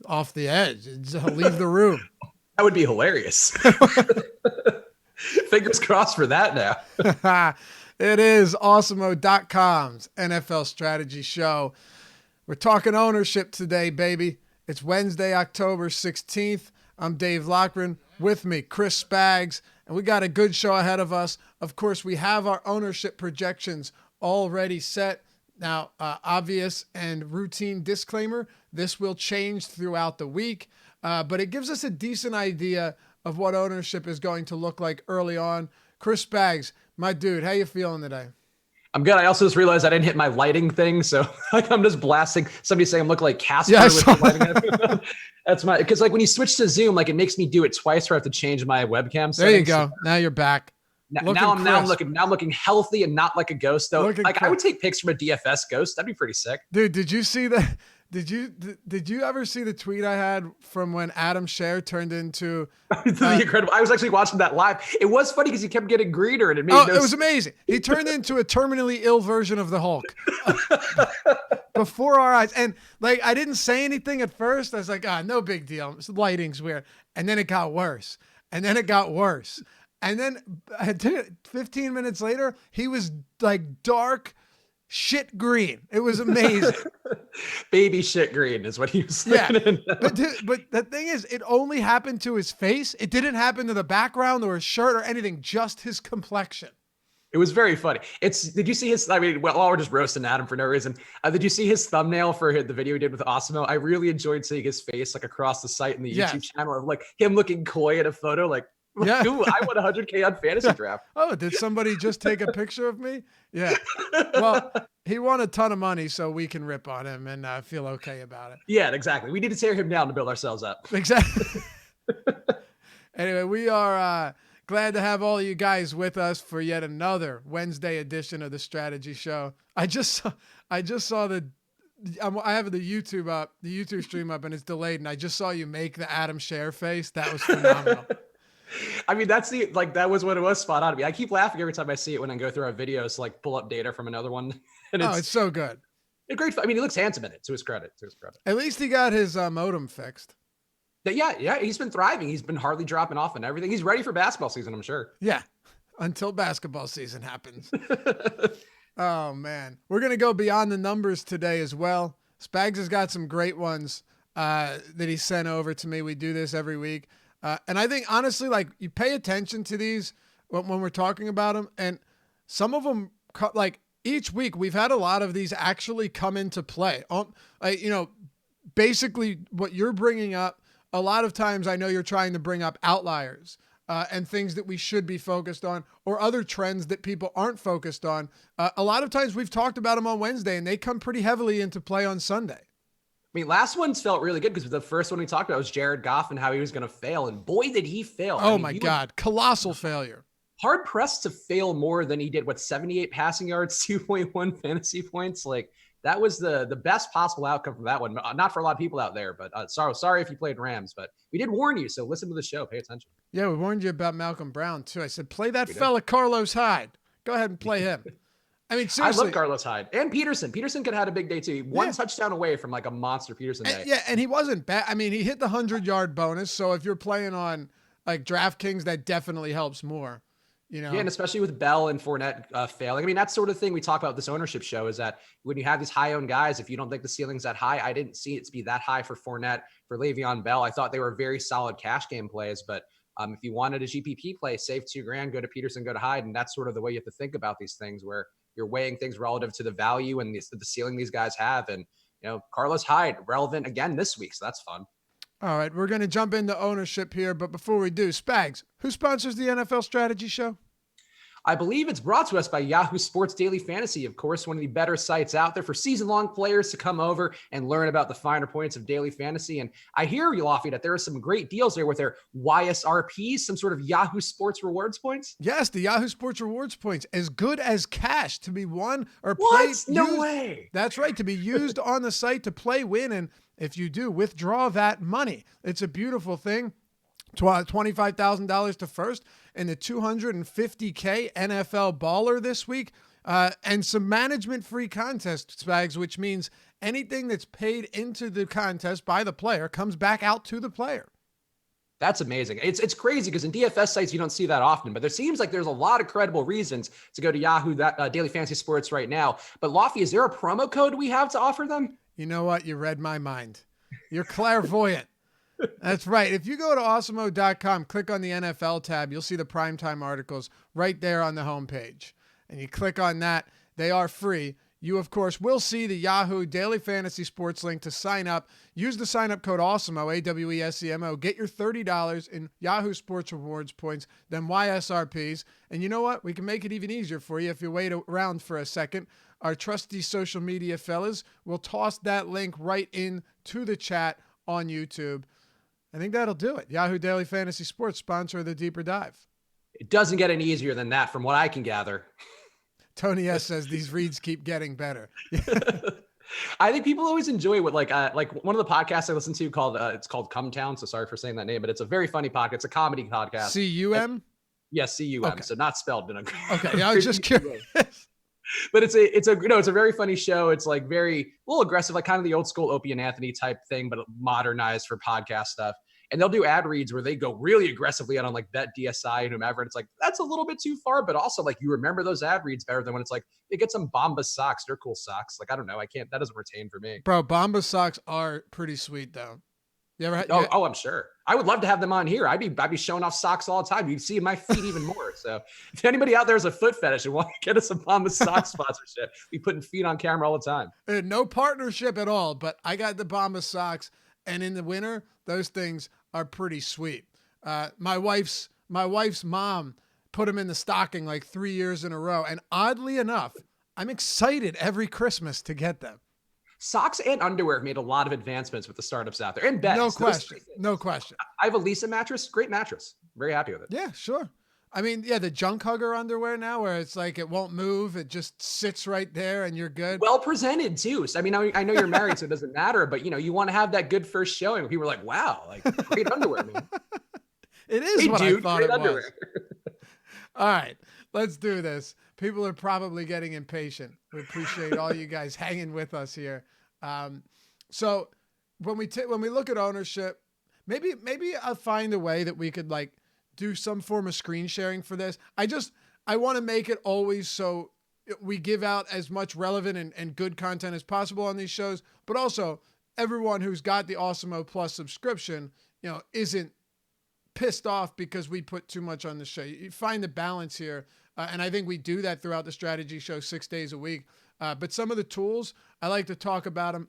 off the edge. Leave the room. That would be hilarious. Fingers crossed for that now. It is Awesemo.com's NFL strategy show. We're talking ownership today, baby. It's Wednesday, October 16th. I'm Dave Loughran. With me, Chris Spags. And we got a good show ahead of us. Of course, we have our ownership projections already set. Now, obvious and routine disclaimer, this will change throughout the week, but it gives us a decent idea of what ownership is going to look like early on. Chris Spags, my dude, how you feeling today? I'm good. I also just realized I didn't hit my lighting thing, so like I'm just blasting. Somebody saying I'm looking like Casper with the lighting. That's because like when you switch to Zoom, like it makes me do it twice where I have to change my webcam settings. There you go. Now you're back. Now I'm looking healthy and not like a ghost though. Like I would take pics from a DFS ghost. That'd be pretty sick. Dude, did you see that? Did you ever see the tweet I had from when Adam Scher turned into the incredible? I was actually watching that live. It was funny because he kept getting greener and it made it was amazing. He turned into a terminally ill version of the Hulk before our eyes. And like I didn't say anything at first. I was like, no big deal. Lighting's weird. And then it got worse. And then 15 minutes later, he was like dark shit green. It was amazing. Baby shit green is what he was saying. Yeah. But the thing is, it only happened to his face. It didn't happen to the background or his shirt or anything, just his complexion. It was very funny. Did you see his, we're just roasting Adam for no reason. Did you see his thumbnail for the video he did with Awesemo? I really enjoyed seeing his face like across the site in the YouTube channel of like him looking coy at a photo like, yeah. Ooh, I won 100K on FantasyDraft. Oh, did somebody just take a picture of me? Yeah. Well, he won a ton of money, so we can rip on him and feel okay about it. Yeah, exactly. We need to tear him down to build ourselves up. Exactly. Anyway, we are glad to have all you guys with us for yet another Wednesday edition of the Strategy Show. I just saw I have the YouTube stream up, and it's delayed, and I just saw you make the Adam Scher face. That was phenomenal. I mean, that was what it was spot on to me. I keep laughing every time I see it when I go through our videos to like pull up data from another one. And it's so good. It's great. I mean, he looks handsome in it, to his credit. At least he got his modem fixed. Yeah, he's been thriving. He's been hardly dropping off and everything. He's ready for basketball season, I'm sure. Yeah, until basketball season happens. Oh, man. We're going to go beyond the numbers today as well. Spags has got some great ones that he sent over to me. We do this every week. And I think, honestly, like, you pay attention to these when we're talking about them. And some of them, like, each week, we've had a lot of these actually come into play. Basically, what you're bringing up, a lot of times I know you're trying to bring up outliers and things that we should be focused on or other trends that people aren't focused on. A lot of times we've talked about them on Wednesday, and they come pretty heavily into play on Sunday. I mean, last one's felt really good because the first one we talked about was Jared Goff and how he was going to fail. And boy, did he fail. Oh, my God. Colossal failure. Hard pressed to fail more than he did. 78 passing yards, 2.1 fantasy points. Like that was the best possible outcome from that one. Not for a lot of people out there, but sorry if you played Rams, but we did warn you. So listen to the show. Pay attention. Yeah, we warned you about Malcolm Brown too. I said, play that fella Carlos Hyde. Go ahead and play him. I mean, seriously. I love Carlos Hyde and Peterson. Peterson could have had a big day too. One touchdown away from like a monster Peterson day. And he wasn't bad. I mean, he hit the 100-yard bonus. So if you're playing on like DraftKings, that definitely helps more. Yeah, and especially with Bell and Fournette failing. I mean, that's sort of thing we talk about this ownership show is that when you have these high-owned guys, if you don't think the ceiling's that high, I didn't see it to be that high for Fournette, for Le'Veon Bell. I thought they were very solid cash game plays, but if you wanted a GPP play, save $2,000, go to Peterson, go to Hyde, and that's sort of the way you have to think about these things where you're weighing things relative to the value and the ceiling these guys have. And, Carlos Hyde, relevant again this week, so that's fun. All right, we're going to jump into ownership here, but before we do, Spags, who sponsors the NFL Strategy Show? I believe it's brought to us by Yahoo Sports Daily Fantasy, of course, one of the better sites out there for season-long players to come over and learn about the finer points of daily fantasy. And I hear you, Laffy, that there are some great deals there with their YSRPs, some sort of Yahoo Sports Rewards points. Yes, the Yahoo Sports Rewards points, as good as cash to be won or what? played. No way. That's right, to be used on the site to play, win, and if you do, withdraw that money. It's a beautiful thing. $25,000 to first and the $250K NFL baller this week, and some management free contest, Spags, which means anything that's paid into the contest by the player comes back out to the player. That's amazing. It's crazy because in DFS sites, you don't see that often, but there seems like there's a lot of credible reasons to go to Yahoo, that Daily Fantasy Sports right now. But Lofty, is there a promo code we have to offer them? You know what? You read my mind. You're clairvoyant. That's right. If you go to awesemo.com, click on the NFL tab, you'll see the primetime articles right there on the homepage. And you click on that. They are free. You, of course, will see the Yahoo Daily Fantasy Sports link to sign up. Use the sign-up code AWESEMO, AWESEMO. Get your $30 in Yahoo Sports Rewards points, then YSRPs. And you know what? We can make it even easier for you if you wait around for a second. Our trusty social media fellas will toss that link right into the chat on YouTube. I think that'll do it. Yahoo Daily Fantasy Sports, sponsor of the Deeper Dive. It doesn't get any easier than that from what I can gather. Tony S says these reads keep getting better. I think people always enjoy what like one of the podcasts I listen to called it's called Come Town. So sorry for saying that name, but it's a very funny podcast. It's a comedy podcast. C-U-M? Yes, C-U-M. Okay. So not spelled. Okay, I was just curious. But it's a very funny show. It's like a little aggressive, like kind of the old school Opie and Anthony type thing, but modernized for podcast stuff. And they'll do ad reads where they go really aggressively on like Bet DSI and whomever. And it's like, that's a little bit too far, but also like you remember those ad reads better than when it's like, they get some Bombas socks. They're cool socks. Like, I don't know. That doesn't retain for me. Bro, Bombas socks are pretty sweet though. You ever had? Oh, I'm sure. I would love to have them on here. I'd be showing off socks all the time. You'd see my feet even more. So if anybody out there is a foot fetish and want to get us a Bombas sock sponsorship, we putting feet on camera all the time. No partnership at all, but I got the Bombas socks, and in the winter, those things are pretty sweet. My wife's mom put them in the stocking like 3 years in a row. And oddly enough, I'm excited every Christmas to get them. Socks and underwear have made a lot of advancements with the startups out there. And beds. No question. No question. I have a Lisa mattress. Great mattress. Very happy with it. Yeah, sure. I mean, yeah, the junk hugger underwear now where it's like it won't move. It just sits right there and you're good. Well presented too. So, I mean, I know you're married, so it doesn't matter, but you want to have that good first showing where people are like, wow, like great underwear, man. It is hey, what dude, I thought great it underwear. was. All right, let's do this. People are probably getting impatient. We appreciate all you guys hanging with us here. So when we look at ownership, maybe I'll find a way that we could like do some form of screen sharing for this. I want to make it always so we give out as much relevant and good content as possible on these shows, but also everyone who's got the Awesemo Plus subscription, isn't pissed off because we put too much on the show. You find the balance here. And I think we do that throughout the strategy show 6 days a week. But some of the tools, I like to talk about them.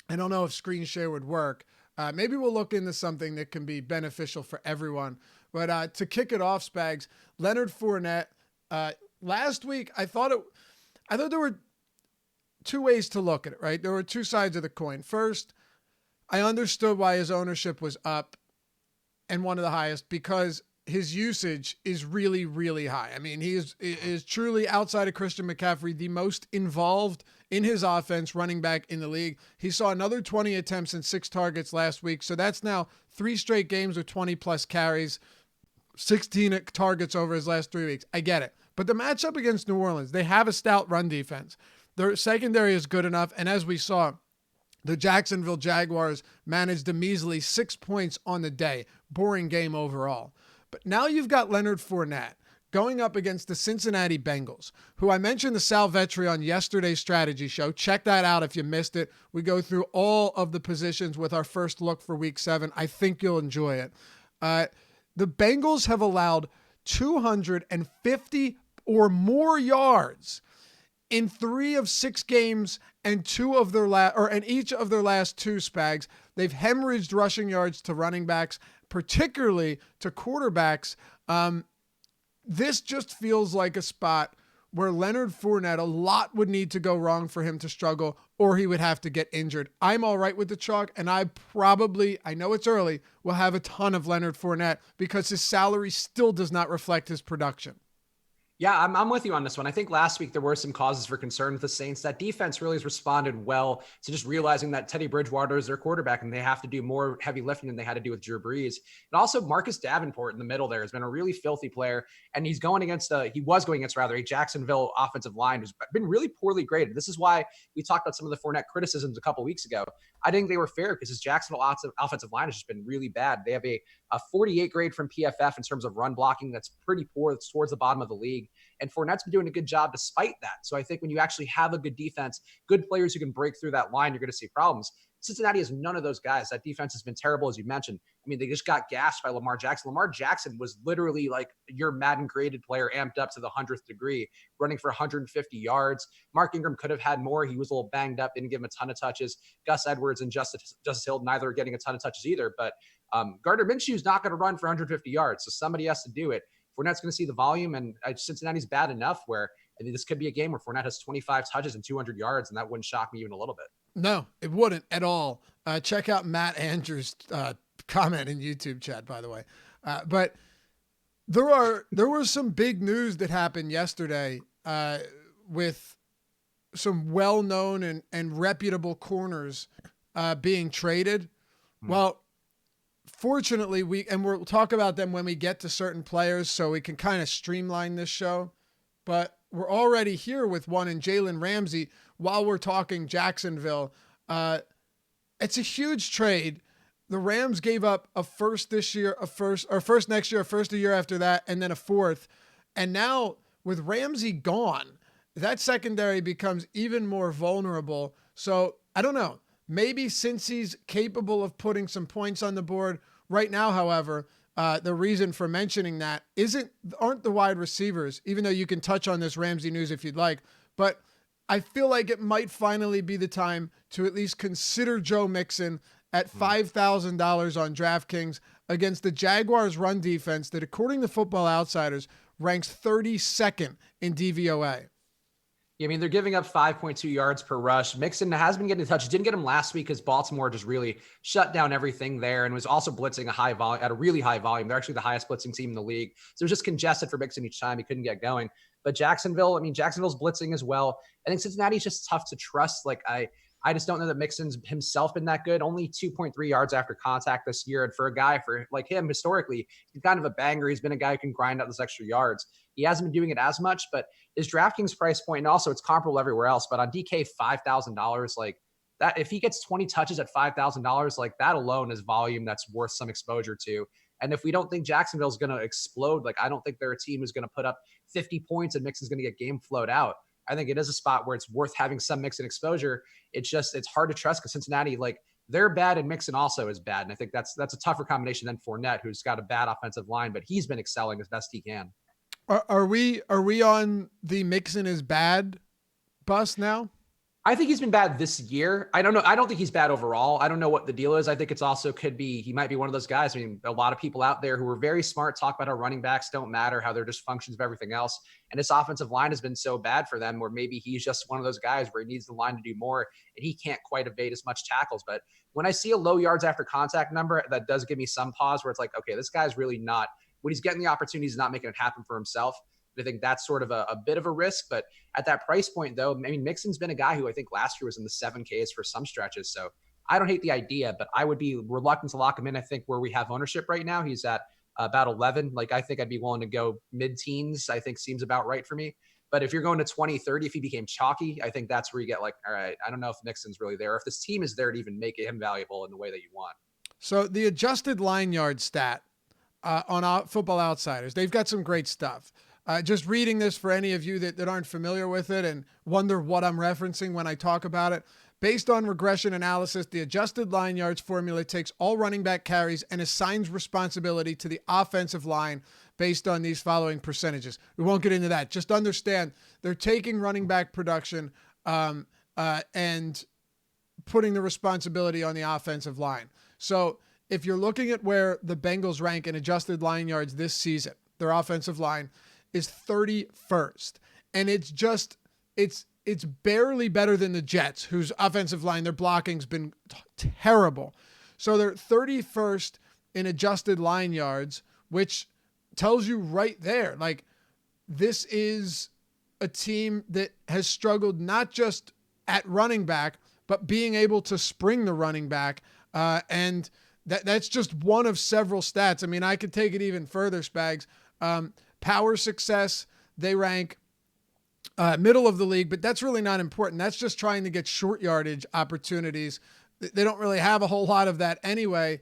I don't know if screen share would work. Maybe we'll look into something that can be beneficial for everyone. But to kick it off, Spags, Leonard Fournette, last week, I thought there were two ways to look at it, right? There were two sides of the coin. First, I understood why his ownership was up and one of the highest because his usage is really, really high. I mean, he is truly, outside of Christian McCaffrey, the most involved in his offense running back in the league. He saw another 20 attempts and 6 targets last week. So that's now 3 straight games with 20 plus carries, 16 targets over his last 3 weeks. I get it. But the matchup against New Orleans, they have a stout run defense. Their secondary is good enough. And as we saw, the Jacksonville Jaguars managed a measly 6 points on the day. Boring game overall. But now you've got Leonard Fournette going up against the Cincinnati Bengals, who I mentioned the Sal Vetri on yesterday's strategy show. Check that out if you missed it. We go through all of the positions with our first look for week 7. I think you'll enjoy it. The Bengals have allowed 250 or more yards in 3 of 6 games and each of their last 2 Spags. They've hemorrhaged rushing yards to running backs, particularly to quarterbacks. This just feels like a spot where Leonard Fournette, a lot would need to go wrong for him to struggle, or he would have to get injured. I'm all right with the chalk, and I know it's early, will have a ton of Leonard Fournette because his salary still does not reflect his production. Yeah, I'm with you on this one. I think last week there were some causes for concern with the Saints. That defense really has responded well to just realizing that Teddy Bridgewater is their quarterback and they have to do more heavy lifting than they had to do with Drew Brees. And also Marcus Davenport in the middle there has been a really filthy player. And he was going against a Jacksonville offensive line who's been really poorly graded. This is why we talked about some of the Fournette criticisms a couple weeks ago. I think they were fair because his Jacksonville offensive line has just been really bad. They have a 48 grade from PFF in terms of run blocking. That's pretty poor. It's towards the bottom of the league. And Fournette's been doing a good job despite that. So I think when you actually have a good defense, good players who can break through that line, you're going to see problems. Cincinnati has none of those guys. That defense has been terrible, as you mentioned. I mean, they just got gashed by Lamar Jackson. Lamar Jackson was literally like your Madden graded player amped up to the 100th degree, running for 150 yards. Mark Ingram could have had more. He was a little banged up, didn't give him a ton of touches. Gus Edwards and Justice Hill, neither are getting a ton of touches either. But Gardner Minshew is not going to run for 150 yards, so somebody has to do it. Fournette's going to see the volume, and Cincinnati's bad enough where I mean, this could be a game where Fournette has 25 touches and 200 yards, and that wouldn't shock me even a little bit. No, it wouldn't at all. Check out Matt Andrews' comment in YouTube chat, by the way. But there was some big news that happened yesterday with some well-known and reputable corners being traded. Well, fortunately, we'll talk about them when we get to certain players so we can kind of streamline this show. But we're already here with one in Jalen Ramsey while we're talking Jacksonville. It's a huge trade. The Rams gave up a first this year, a first next year, a first a year after that, and then a fourth. And now with Ramsey gone, that secondary becomes even more vulnerable. So I don't know. Maybe since he's capable of putting some points on the board right now, however, the reason for mentioning that aren't the wide receivers, even though you can touch on this Ramsey news if you'd like, but I feel like it might finally be the time to at least consider Joe Mixon at $5,000 on DraftKings against the Jaguars run defense that, according to Football Outsiders, ranks 32nd in DVOA. Yeah, I mean, they're giving up 5.2 yards per rush. Mixon has been getting touches. Didn't get him last week because Baltimore just really shut down everything there and was also blitzing at a really high volume. They're actually the highest blitzing team in the league. So it was just congested for Mixon each time. He couldn't get going. But Jacksonville's blitzing as well. I think Cincinnati's just tough to trust. Like I just don't know that Mixon's himself been that good. Only 2.3 yards after contact this year. And for a guy like him, historically, he's kind of a banger. He's been a guy who can grind out those extra yards. He hasn't been doing it as much, but his DraftKings price point, and also it's comparable everywhere else, but on DK, $5,000, like that, if he gets 20 touches at $5,000, like that alone is volume that's worth some exposure to. And if we don't think Jacksonville's going to explode, like I don't think they're a team who's going to put up 50 points and Mixon's going to get game flowed out. I think it is a spot where it's worth having some Mixon exposure. It's hard to trust because Cincinnati, like they're bad and Mixon also is bad. And I think that's a tougher combination than Fournette, who's got a bad offensive line, but he's been excelling as best he can. Are we on the Mixon is bad bus now? I think he's been bad this year. I don't know. I don't think he's bad overall. I don't know what the deal is. I think it's also he might be one of those guys. I mean, a lot of people out there who are very smart talk about how running backs don't matter, how they're just functions of everything else. And this offensive line has been so bad for them where maybe he's just one of those guys where he needs the line to do more and he can't quite evade as much tackles. But when I see a low yards after contact number, that does give me some pause where it's like, okay, this guy's really not, when he's getting the opportunities, he's not making it happen for himself. I think that's sort of a bit of a risk. But at that price point, though, I mean, Mixon's been a guy who I think last year was in the 7Ks for some stretches. So I don't hate the idea, but I would be reluctant to lock him in. I think where we have ownership right now, he's at about 11. Like, I think I'd be willing to go mid-teens, I think seems about right for me. But if you're going to 20, 30, if he became chalky, I think that's where you get like, all right, I don't know if Mixon's really there, if this team is there to even make him valuable in the way that you want. So the adjusted line yard stat on Football Outsiders, they've got some great stuff. Just reading this for any of you that aren't familiar with it and wonder what I'm referencing when I talk about it. Based on regression analysis, the adjusted line yards formula takes all running back carries and assigns responsibility to the offensive line based on these following percentages. We won't get into that. Just understand they're taking running back production and putting the responsibility on the offensive line. So if you're looking at where the Bengals rank in adjusted line yards this season, their offensive line is 31st. And it's barely better than the Jets, whose offensive line, their blocking's been terrible. So they're 31st in adjusted line yards, which tells you right there, like this is a team that has struggled not just at running back, but being able to spring the running back. And that's just one of several stats. I mean, I could take it even further, Spags. Power success, they rank middle of the league, but that's really not important. That's just trying to get short yardage opportunities. They don't really have a whole lot of that anyway.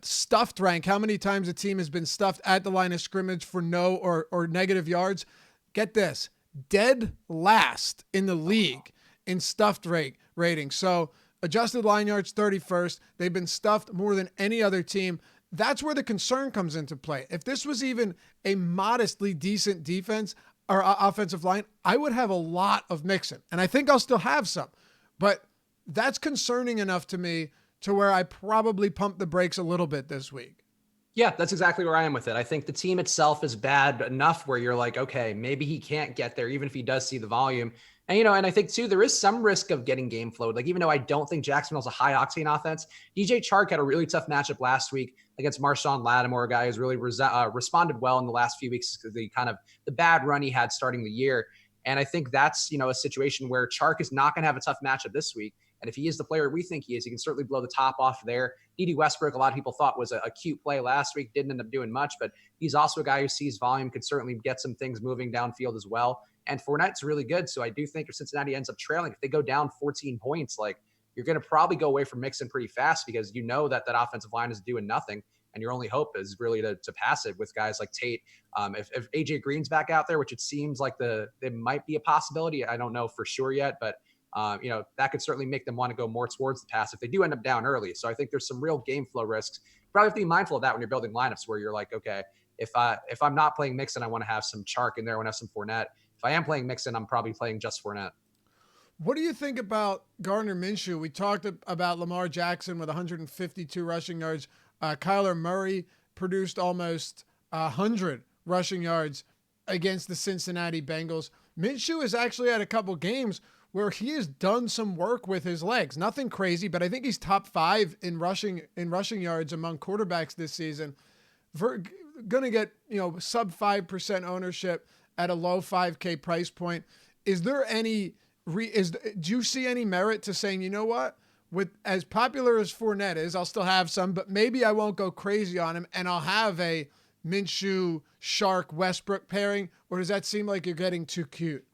Stuffed rank, how many times a team has been stuffed at the line of scrimmage for no or negative yards? Get this, dead last in the league in stuffed rating. So adjusted line yards 31st. They've been stuffed more than any other team. That's where the concern comes into play. If this was even a modestly decent defense or offensive line, I would have a lot of Mixon, and I think I'll still have some, but that's concerning enough to me to where I probably pump the brakes a little bit this week. Yeah, that's exactly where I am with it. I think the team itself is bad enough where you're like, okay, maybe he can't get there, even if he does see the volume. And, and I think too, there is some risk of getting game flowed. Like, even though I don't think Jacksonville's a high octane offense, DJ Chark had a really tough matchup last week against Marshawn Lattimore, a guy who's really responded well in the last few weeks because the bad run he had starting the year. And I think that's, a situation where Chark is not going to have a tough matchup this week. And if he is the player we think he is, he can certainly blow the top off there. Edy Westburg, a lot of people thought was a cute play last week, didn't end up doing much, but he's also a guy who sees volume, could certainly get some things moving downfield as well. And Fournette's really good. So I do think if Cincinnati ends up trailing, if they go down 14 points, like, you're going to probably go away from Mixon pretty fast because that offensive line is doing nothing. And your only hope is really to pass it with guys like Tate. If AJ Green's back out there, which it seems like it might be a possibility. I don't know for sure yet, but that could certainly make them want to go more towards the pass if they do end up down early. So I think there's some real game flow risks. You probably have to be mindful of that when you're building lineups where you're like, okay, if I'm not playing Mixon, I want to have some Chark in there. I want to have some Fournette. If I am playing Mixon, I'm probably playing just Fournette. What do you think about Gardner Minshew? We talked about Lamar Jackson with 152 rushing yards. Kyler Murray produced almost 100 rushing yards against the Cincinnati Bengals. Minshew has actually had a couple games where he has done some work with his legs. Nothing crazy, but I think he's top 5 in rushing yards among quarterbacks this season. Going to get, sub 5% ownership at a low 5K price point. Is there any do you see any merit to saying, you know what, with as popular as Fournette is, I'll still have some, but maybe I won't go crazy on him and I'll have a Minshew, Shark, Westbrook pairing? Or does that seem like you're getting too cute?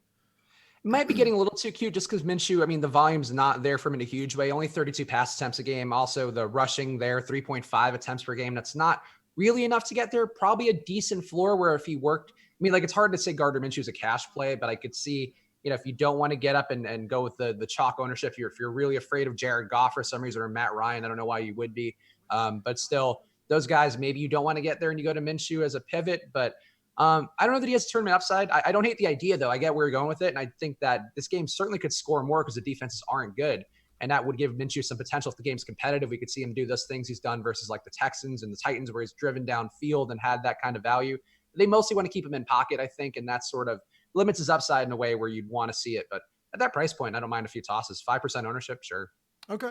Might be getting a little too cute just because Minshew, the volume's not there for him in a huge way. Only 32 pass attempts a game. Also, the rushing there, 3.5 attempts per game. That's not really enough to get there. Probably a decent floor where if he worked, it's hard to say Gardner Minshew's a cash play, but I could see, if you don't want to get up and go with the chalk ownership, if you're really afraid of Jared Goff for some reason or Matt Ryan, I don't know why you would be. But still, those guys, maybe you don't want to get there and you go to Minshew as a pivot, but I don't know that he has tournament upside. I don't hate the idea, though. I get where you're going with it. And I think that this game certainly could score more because the defenses aren't good. And that would give Minshew some potential if the game's competitive. We could see him do those things he's done versus like the Texans and the Titans where he's driven downfield and had that kind of value. They mostly want to keep him in pocket, I think, and that sort of limits his upside in a way where you'd want to see it. But at that price point, I don't mind a few tosses. 5% ownership, sure. Okay.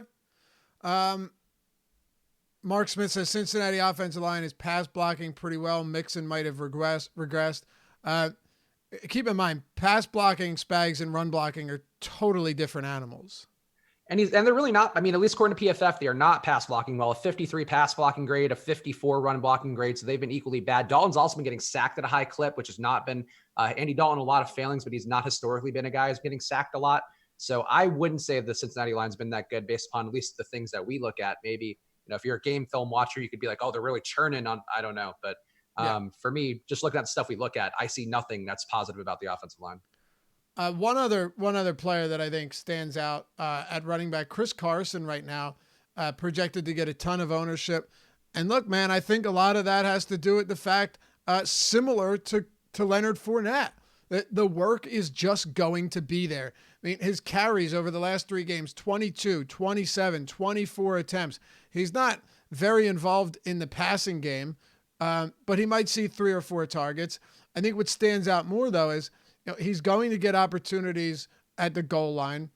Mark Smith says Cincinnati offensive line is pass blocking pretty well. Mixon might have regressed. Keep in mind, pass blocking, Spags, and run blocking are totally different animals. And they're really not, at least according to PFF, they are not pass blocking well. A 53 pass blocking grade, a 54 run blocking grade. So they've been equally bad. Dalton's also been getting sacked at a high clip, which has not been Andy Dalton, a lot of failings, but he's not historically been a guy who's getting sacked a lot. So I wouldn't say the Cincinnati line's been that good based upon at least the things that we look at. Maybe, if you're a game film watcher, you could be like, oh, they're really churning on, I don't know. But for me, just looking at the stuff we look at, I see nothing that's positive about the offensive line. One other player that I think stands out at running back, Chris Carson right now, projected to get a ton of ownership. And look, man, I think a lot of that has to do with the fact, similar to Leonard Fournette, that the work is just going to be there. His carries over the last 3 games, 22, 27, 24 attempts. He's not very involved in the passing game, but he might see 3 or 4 targets. I think what stands out more, though, is he's going to get opportunities at the goal line.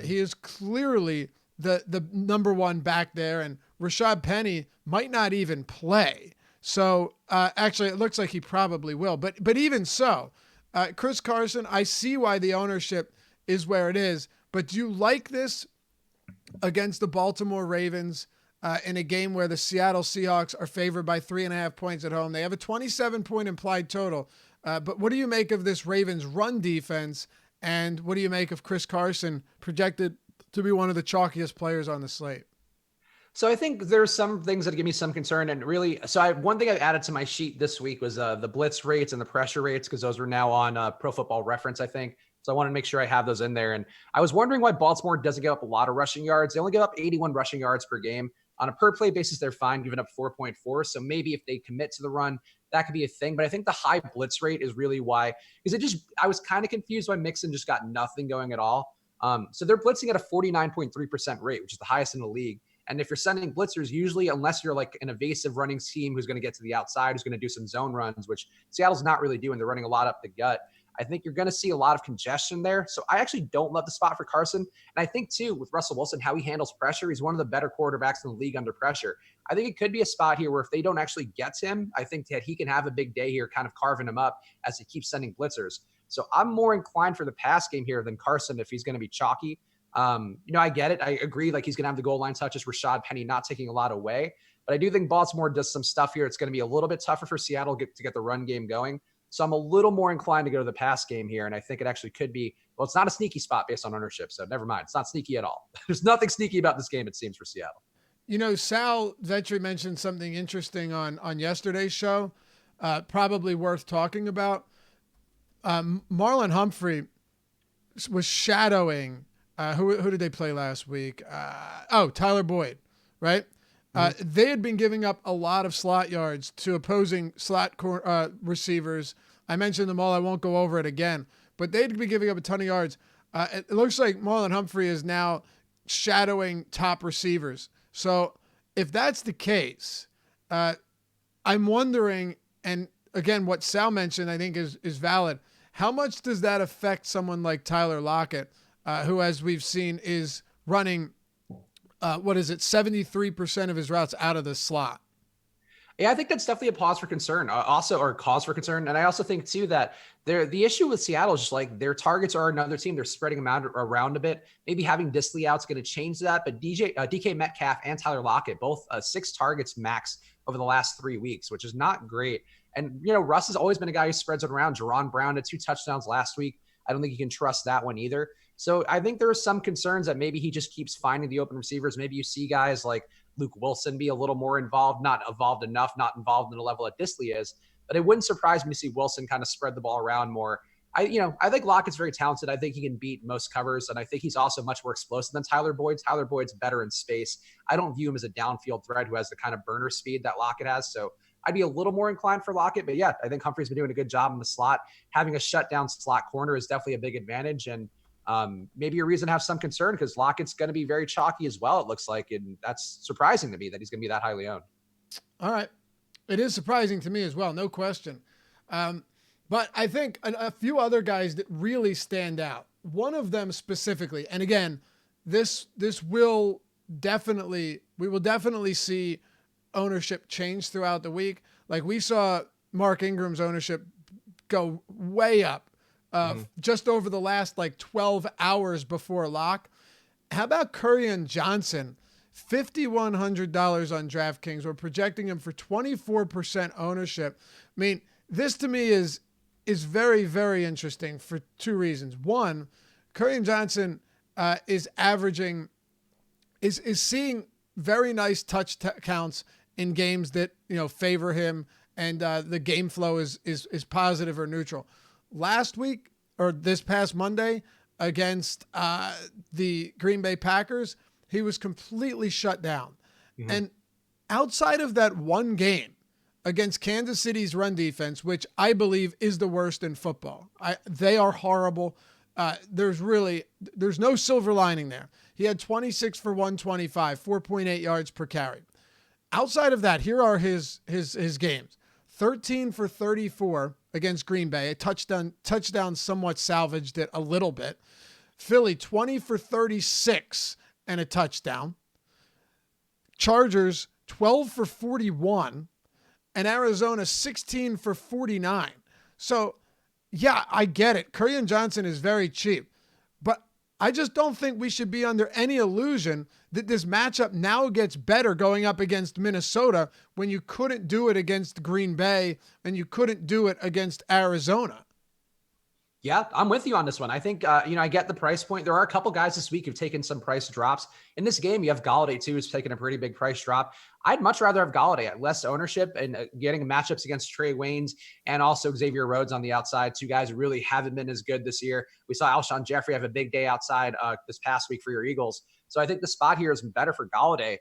He is clearly the number one back there, and Rashad Penny might not even play. So actually, it looks like he probably will. But even so, Chris Carson, I see why the ownership is where it is, but do you like this against the Baltimore Ravens in a game where the Seattle Seahawks are favored by 3.5 points at home? They have a 27-point implied total. But what do you make of this Ravens run defense? And what do you make of Chris Carson, projected to be one of the chalkiest players on the slate? So I think there's some things that give me some concern, and really, one thing I added to my sheet this week was the blitz rates and the pressure rates, because those are now on Pro Football Reference, I think. So I want to make sure I have those in there. And I was wondering why Baltimore doesn't give up a lot of rushing yards. They only give up 81 rushing yards per game. On a per play basis, they're fine, giving up 4.4. So maybe if they commit to the run, that could be a thing. But I think the high blitz rate is really why, because I was kind of confused why Mixon just got nothing going at all. So they're blitzing at a 49.3% rate, which is the highest in the league. And if you're sending blitzers, usually, unless you're like an evasive running scheme who's going to get to the outside, who's going to do some zone runs, which Seattle's not really doing. They're running a lot up the gut. I think you're going to see a lot of congestion there. So I actually don't love the spot for Carson. And I think, too, with Russell Wilson, how he handles pressure, he's one of the better quarterbacks in the league under pressure. I think it could be a spot here where if they don't actually get to him, I think that he can have a big day here, kind of carving him up as he keeps sending blitzers. So I'm more inclined for the pass game here than Carson if he's going to be chalky. I get it. I agree. Like, he's going to have the goal line touches, Rashad Penny not taking a lot away. But I do think Baltimore does some stuff here. It's going to be a little bit tougher for Seattle to get the run game going. So I'm a little more inclined to go to the pass game here. And I think it actually could be, well, it's not a sneaky spot based on ownership. So never mind. It's not sneaky at all. There's nothing sneaky about this game, it seems, for Seattle. Sal Vetri mentioned something interesting on yesterday's show, probably worth talking about. Marlon Humphrey was shadowing, who did they play last week? Tyler Boyd, right? They had been giving up a lot of slot yards to opposing slot receivers. I mentioned them all. I won't go over it again, but they'd be giving up a ton of yards. It looks like Marlon Humphrey is now shadowing top receivers. So if that's the case, I'm wondering, and again, what Sal mentioned, I think is valid. How much does that affect someone like Tyler Lockett, who, as we've seen, is running 73% of his routes out of the slot? Yeah, I think that's definitely a cause for concern. And I also think, too, that the issue with Seattle is just like their targets are another team. They're spreading them out around a bit. Maybe having Disley out is going to change that. But DK Metcalf and Tyler Lockett, both 6 targets max over the last 3 weeks, which is not great. And, Russ has always been a guy who spreads it around. Jerron Brown had 2 touchdowns last week. I don't think you can trust that one either. So I think there are some concerns that maybe he just keeps finding the open receivers. Maybe you see guys like Luke Wilson be a little more involved, not involved enough, not involved in the level that Disley is. But it wouldn't surprise me to see Wilson kind of spread the ball around more. I think Lockett's very talented. I think he can beat most covers, and I think he's also much more explosive than Tyler Boyd. Tyler Boyd's better in space. I don't view him as a downfield threat who has the kind of burner speed that Lockett has. So I'd be a little more inclined for Lockett. But yeah, I think Humphrey's been doing a good job in the slot. Having a shutdown slot corner is definitely a big advantage. And maybe a reason to have some concern because Lockett's going to be very chalky as well, it looks like. And that's surprising to me that he's going to be that highly owned. All right. It is surprising to me as well, no question. But I think a few other guys that really stand out. One of them specifically, and again, we will definitely see ownership change throughout the week. Like we saw Mark Ingram's ownership go way up just over the last 12 hours before lock. How about Curry Johnson? $5,100 on DraftKings. We're projecting him for 24% ownership. I mean, this to me is very, very interesting for 2 reasons. One, Curry Johnson is seeing very nice touch counts in games that favor him, and the game flow is positive or neutral. Last week or this past Monday against the Green Bay Packers, he was completely shut down. Mm-hmm. And outside of that one game against Kansas City's run defense, which I believe is the worst in football, they are horrible. There's no silver lining there. He had 26 for 125, 4.8 yards per carry. Outside of that, here are his games. 13 for 34 against Green Bay, a touchdown somewhat salvaged it a little bit. Philly, 20 for 36 and a touchdown. Chargers, 12 for 41. And Arizona, 16 for 49. So Yeah, I get it. Kerryon Johnson is very cheap, but I just don't think we should be under any illusion that this matchup now gets better going up against Minnesota when you couldn't do it against Green Bay and you couldn't do it against Arizona. Yeah, I'm with you on this one. I think, I get the price point. There are a couple guys this week who've taken some price drops. In this game, you have Golladay, too, who's taken a pretty big price drop. I'd much rather have Golladay at less ownership and getting matchups against Trey Waynes and also Xavier Rhodes on the outside. Two guys who really haven't been as good this year. We saw Alshon Jeffrey have a big day outside this past week for your Eagles. So I think the spot here is better for Golladay.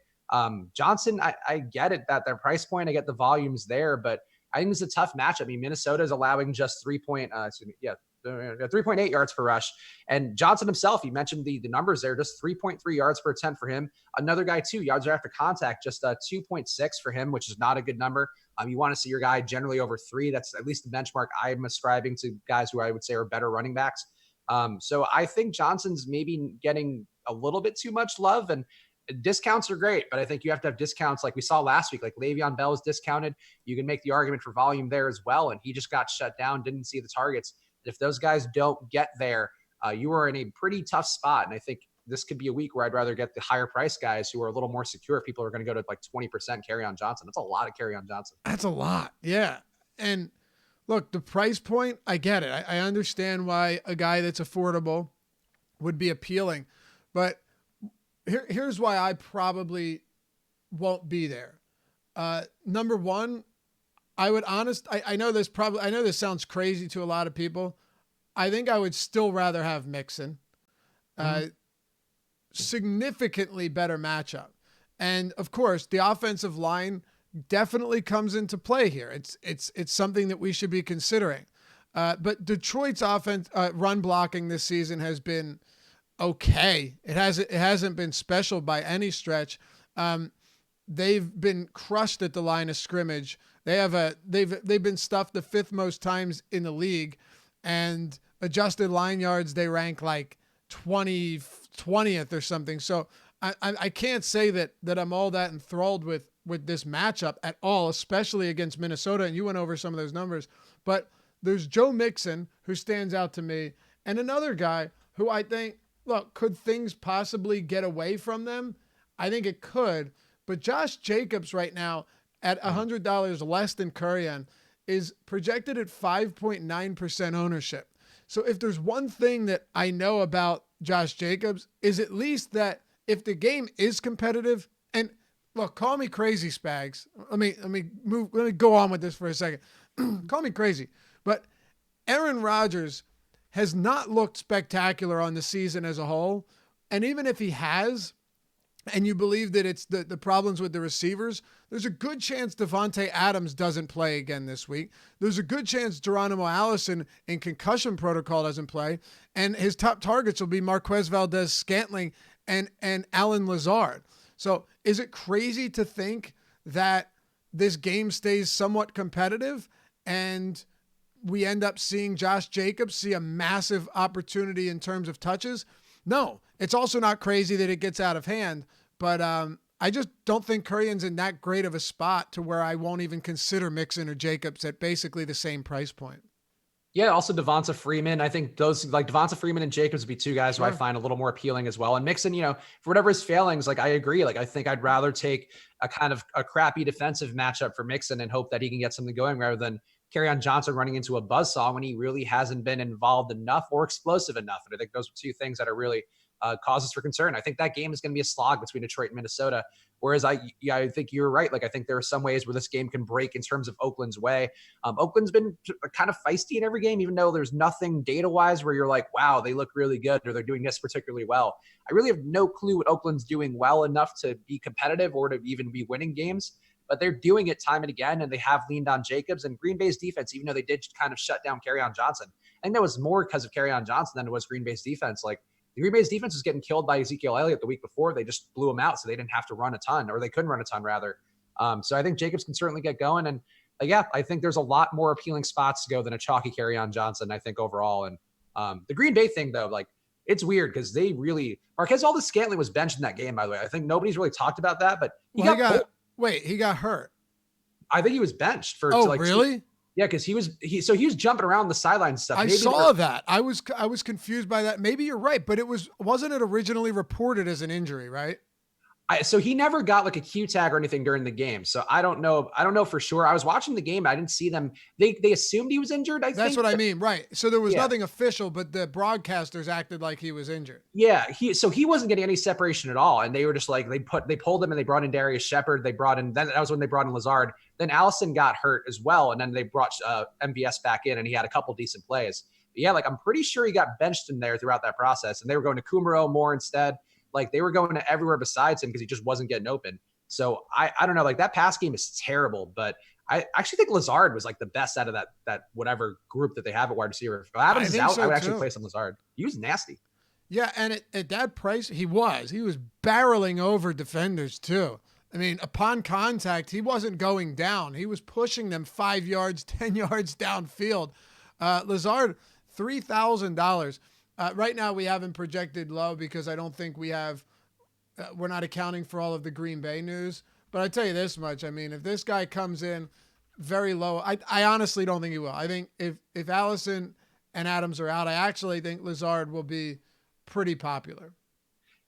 Johnson, I get it that their price point, I get the volumes there, but I think it's a tough matchup. I mean, Minnesota is allowing just 3.8 yards per rush. And Johnson himself, you mentioned the numbers there, just 3.3 yards per attempt for him. Another guy, 2 yards after contact, just 2.6 for him, which is not a good number. You want to see your guy generally over 3. That's at least the benchmark I'm ascribing to guys who I would say are better running backs. So I think Johnson's maybe getting a little bit too much love, and discounts are great, but I think you have to have discounts like we saw last week. Like Le'Veon Bell is discounted. You can make the argument for volume there as well, and he just got shut down, didn't see the targets. If those guys don't get there, you are in a pretty tough spot. And I think this could be a week where I'd rather get the higher price guys who are a little more secure. People are going to go to like 20% Kerryon Johnson. That's a lot of Kerryon Johnson. That's a lot. Yeah. And look, the price point, I get it. I understand why a guy that's affordable would be appealing, but here's why I probably won't be there. Number one, I know this sounds crazy to a lot of people. I think I would still rather have Mixon. Significantly better matchup. And of course, the offensive line definitely comes into play here. It's something that we should be considering. But Detroit's offense run blocking this season has been okay. It hasn't been special by any stretch. They've been crushed at the line of scrimmage. They've been stuffed the 5th most times in the league, and adjusted line yards they rank like 20th or something. So I can't say that I'm all that enthralled with this matchup at all, especially against Minnesota. And you went over some of those numbers, but there's Joe Mixon who stands out to me, and another guy who I think, look, could things possibly get away from them? I think it could, but Josh Jacobs right now at $100 less than Kerryon is projected at 5.9% ownership. So if there's one thing that I know about Josh Jacobs is at least that if the game is competitive, and look, call me crazy, Spags. Let me go on with this for a second. Call me crazy, but Aaron Rodgers has not looked spectacular on the season as a whole. And even if he has, and you believe that it's the problems with the receivers, there's a good chance Devontae Adams doesn't play again this week. There's a good chance Geronimo Allison in concussion protocol doesn't play. And his top targets will be Marquez Valdez-Scantling and Alan Lazard. So is it crazy to think that this game stays somewhat competitive and we end up seeing Josh Jacobs see a massive opportunity in terms of touches? No, it's also not crazy that it gets out of hand, but I just don't think Kerryon's in that great of a spot to where I won't even consider Mixon or Jacobs at basically the same price point. Yeah, also Devonta Freeman. I think those like Devonta Freeman and Jacobs would be two guys who I find a little more appealing as well. And Mixon, for whatever his failings, like I agree. Like I think I'd rather take a kind of a crappy defensive matchup for Mixon and hope that he can get something going rather than Kerryon Johnson running into a buzzsaw when he really hasn't been involved enough or explosive enough. And I think those are two things that are really causes for concern. I think that game is going to be a slog between Detroit and Minnesota. Whereas I think you're right. Like I think there are some ways where this game can break in terms of Oakland's way. Oakland's been kind of feisty in every game, even though there's nothing data-wise where you're like, wow, they look really good or they're doing this particularly well. I really have no clue what Oakland's doing well enough to be competitive or to even be winning games. But they're doing it time and again, and they have leaned on Jacobs and Green Bay's defense, even though they did kind of shut down Kerryon Johnson. I think that was more because of Kerryon Johnson than it was Green Bay's defense. Like the Green Bay's defense was getting killed by Ezekiel Elliott the week before. They just blew him out, so they didn't have to run a ton, or they couldn't run a ton, rather. So I think Jacobs can certainly get going. And I think there's a lot more appealing spots to go than a chalky Kerryon Johnson, I think, overall. And the Green Bay thing, though, like, it's weird because they really – Marquez Valdez-Scantling was benched in that game, by the way. I think nobody's really talked about that, but he got hurt. I think he was benched for. Oh, really? Yeah, because he was jumping around the sideline stuff. I saw that. I was confused by that. Maybe you're right, but wasn't it originally reported as an injury, right? So he never got like a Q tag or anything during the game. So I don't know. I don't know for sure. I was watching the game. I didn't see them. They assumed he was injured. That's what I mean. Right. So there was nothing official, but the broadcasters acted like he was injured. Yeah. He wasn't getting any separation at all. And they were just like, they pulled him and they brought in Darius Shepard. Then that was when they brought in Lazard. Then Allison got hurt as well. And then they brought MVS back in and he had a couple decent plays. But yeah, like I'm pretty sure he got benched in there throughout that process. And they were going to Kumaro more instead. Like they were going to everywhere besides him because he just wasn't getting open. So I don't know, like that pass game is terrible, but I actually think Lazard was like the best out of that whatever group that they have at wide receiver. If Adams is out, so I would actually play some Lazard. He was nasty. Yeah, and at that price, he was barreling over defenders too. I mean, upon contact, he wasn't going down. He was pushing them 5 yards, 10 yards downfield. Lazard, $3,000. Right now, we haven't projected low because I don't think we're not accounting for all of the Green Bay news. But I tell you this much. I mean, if this guy comes in very low, I honestly don't think he will. I think if Allison and Adams are out, I actually think Lazard will be pretty popular.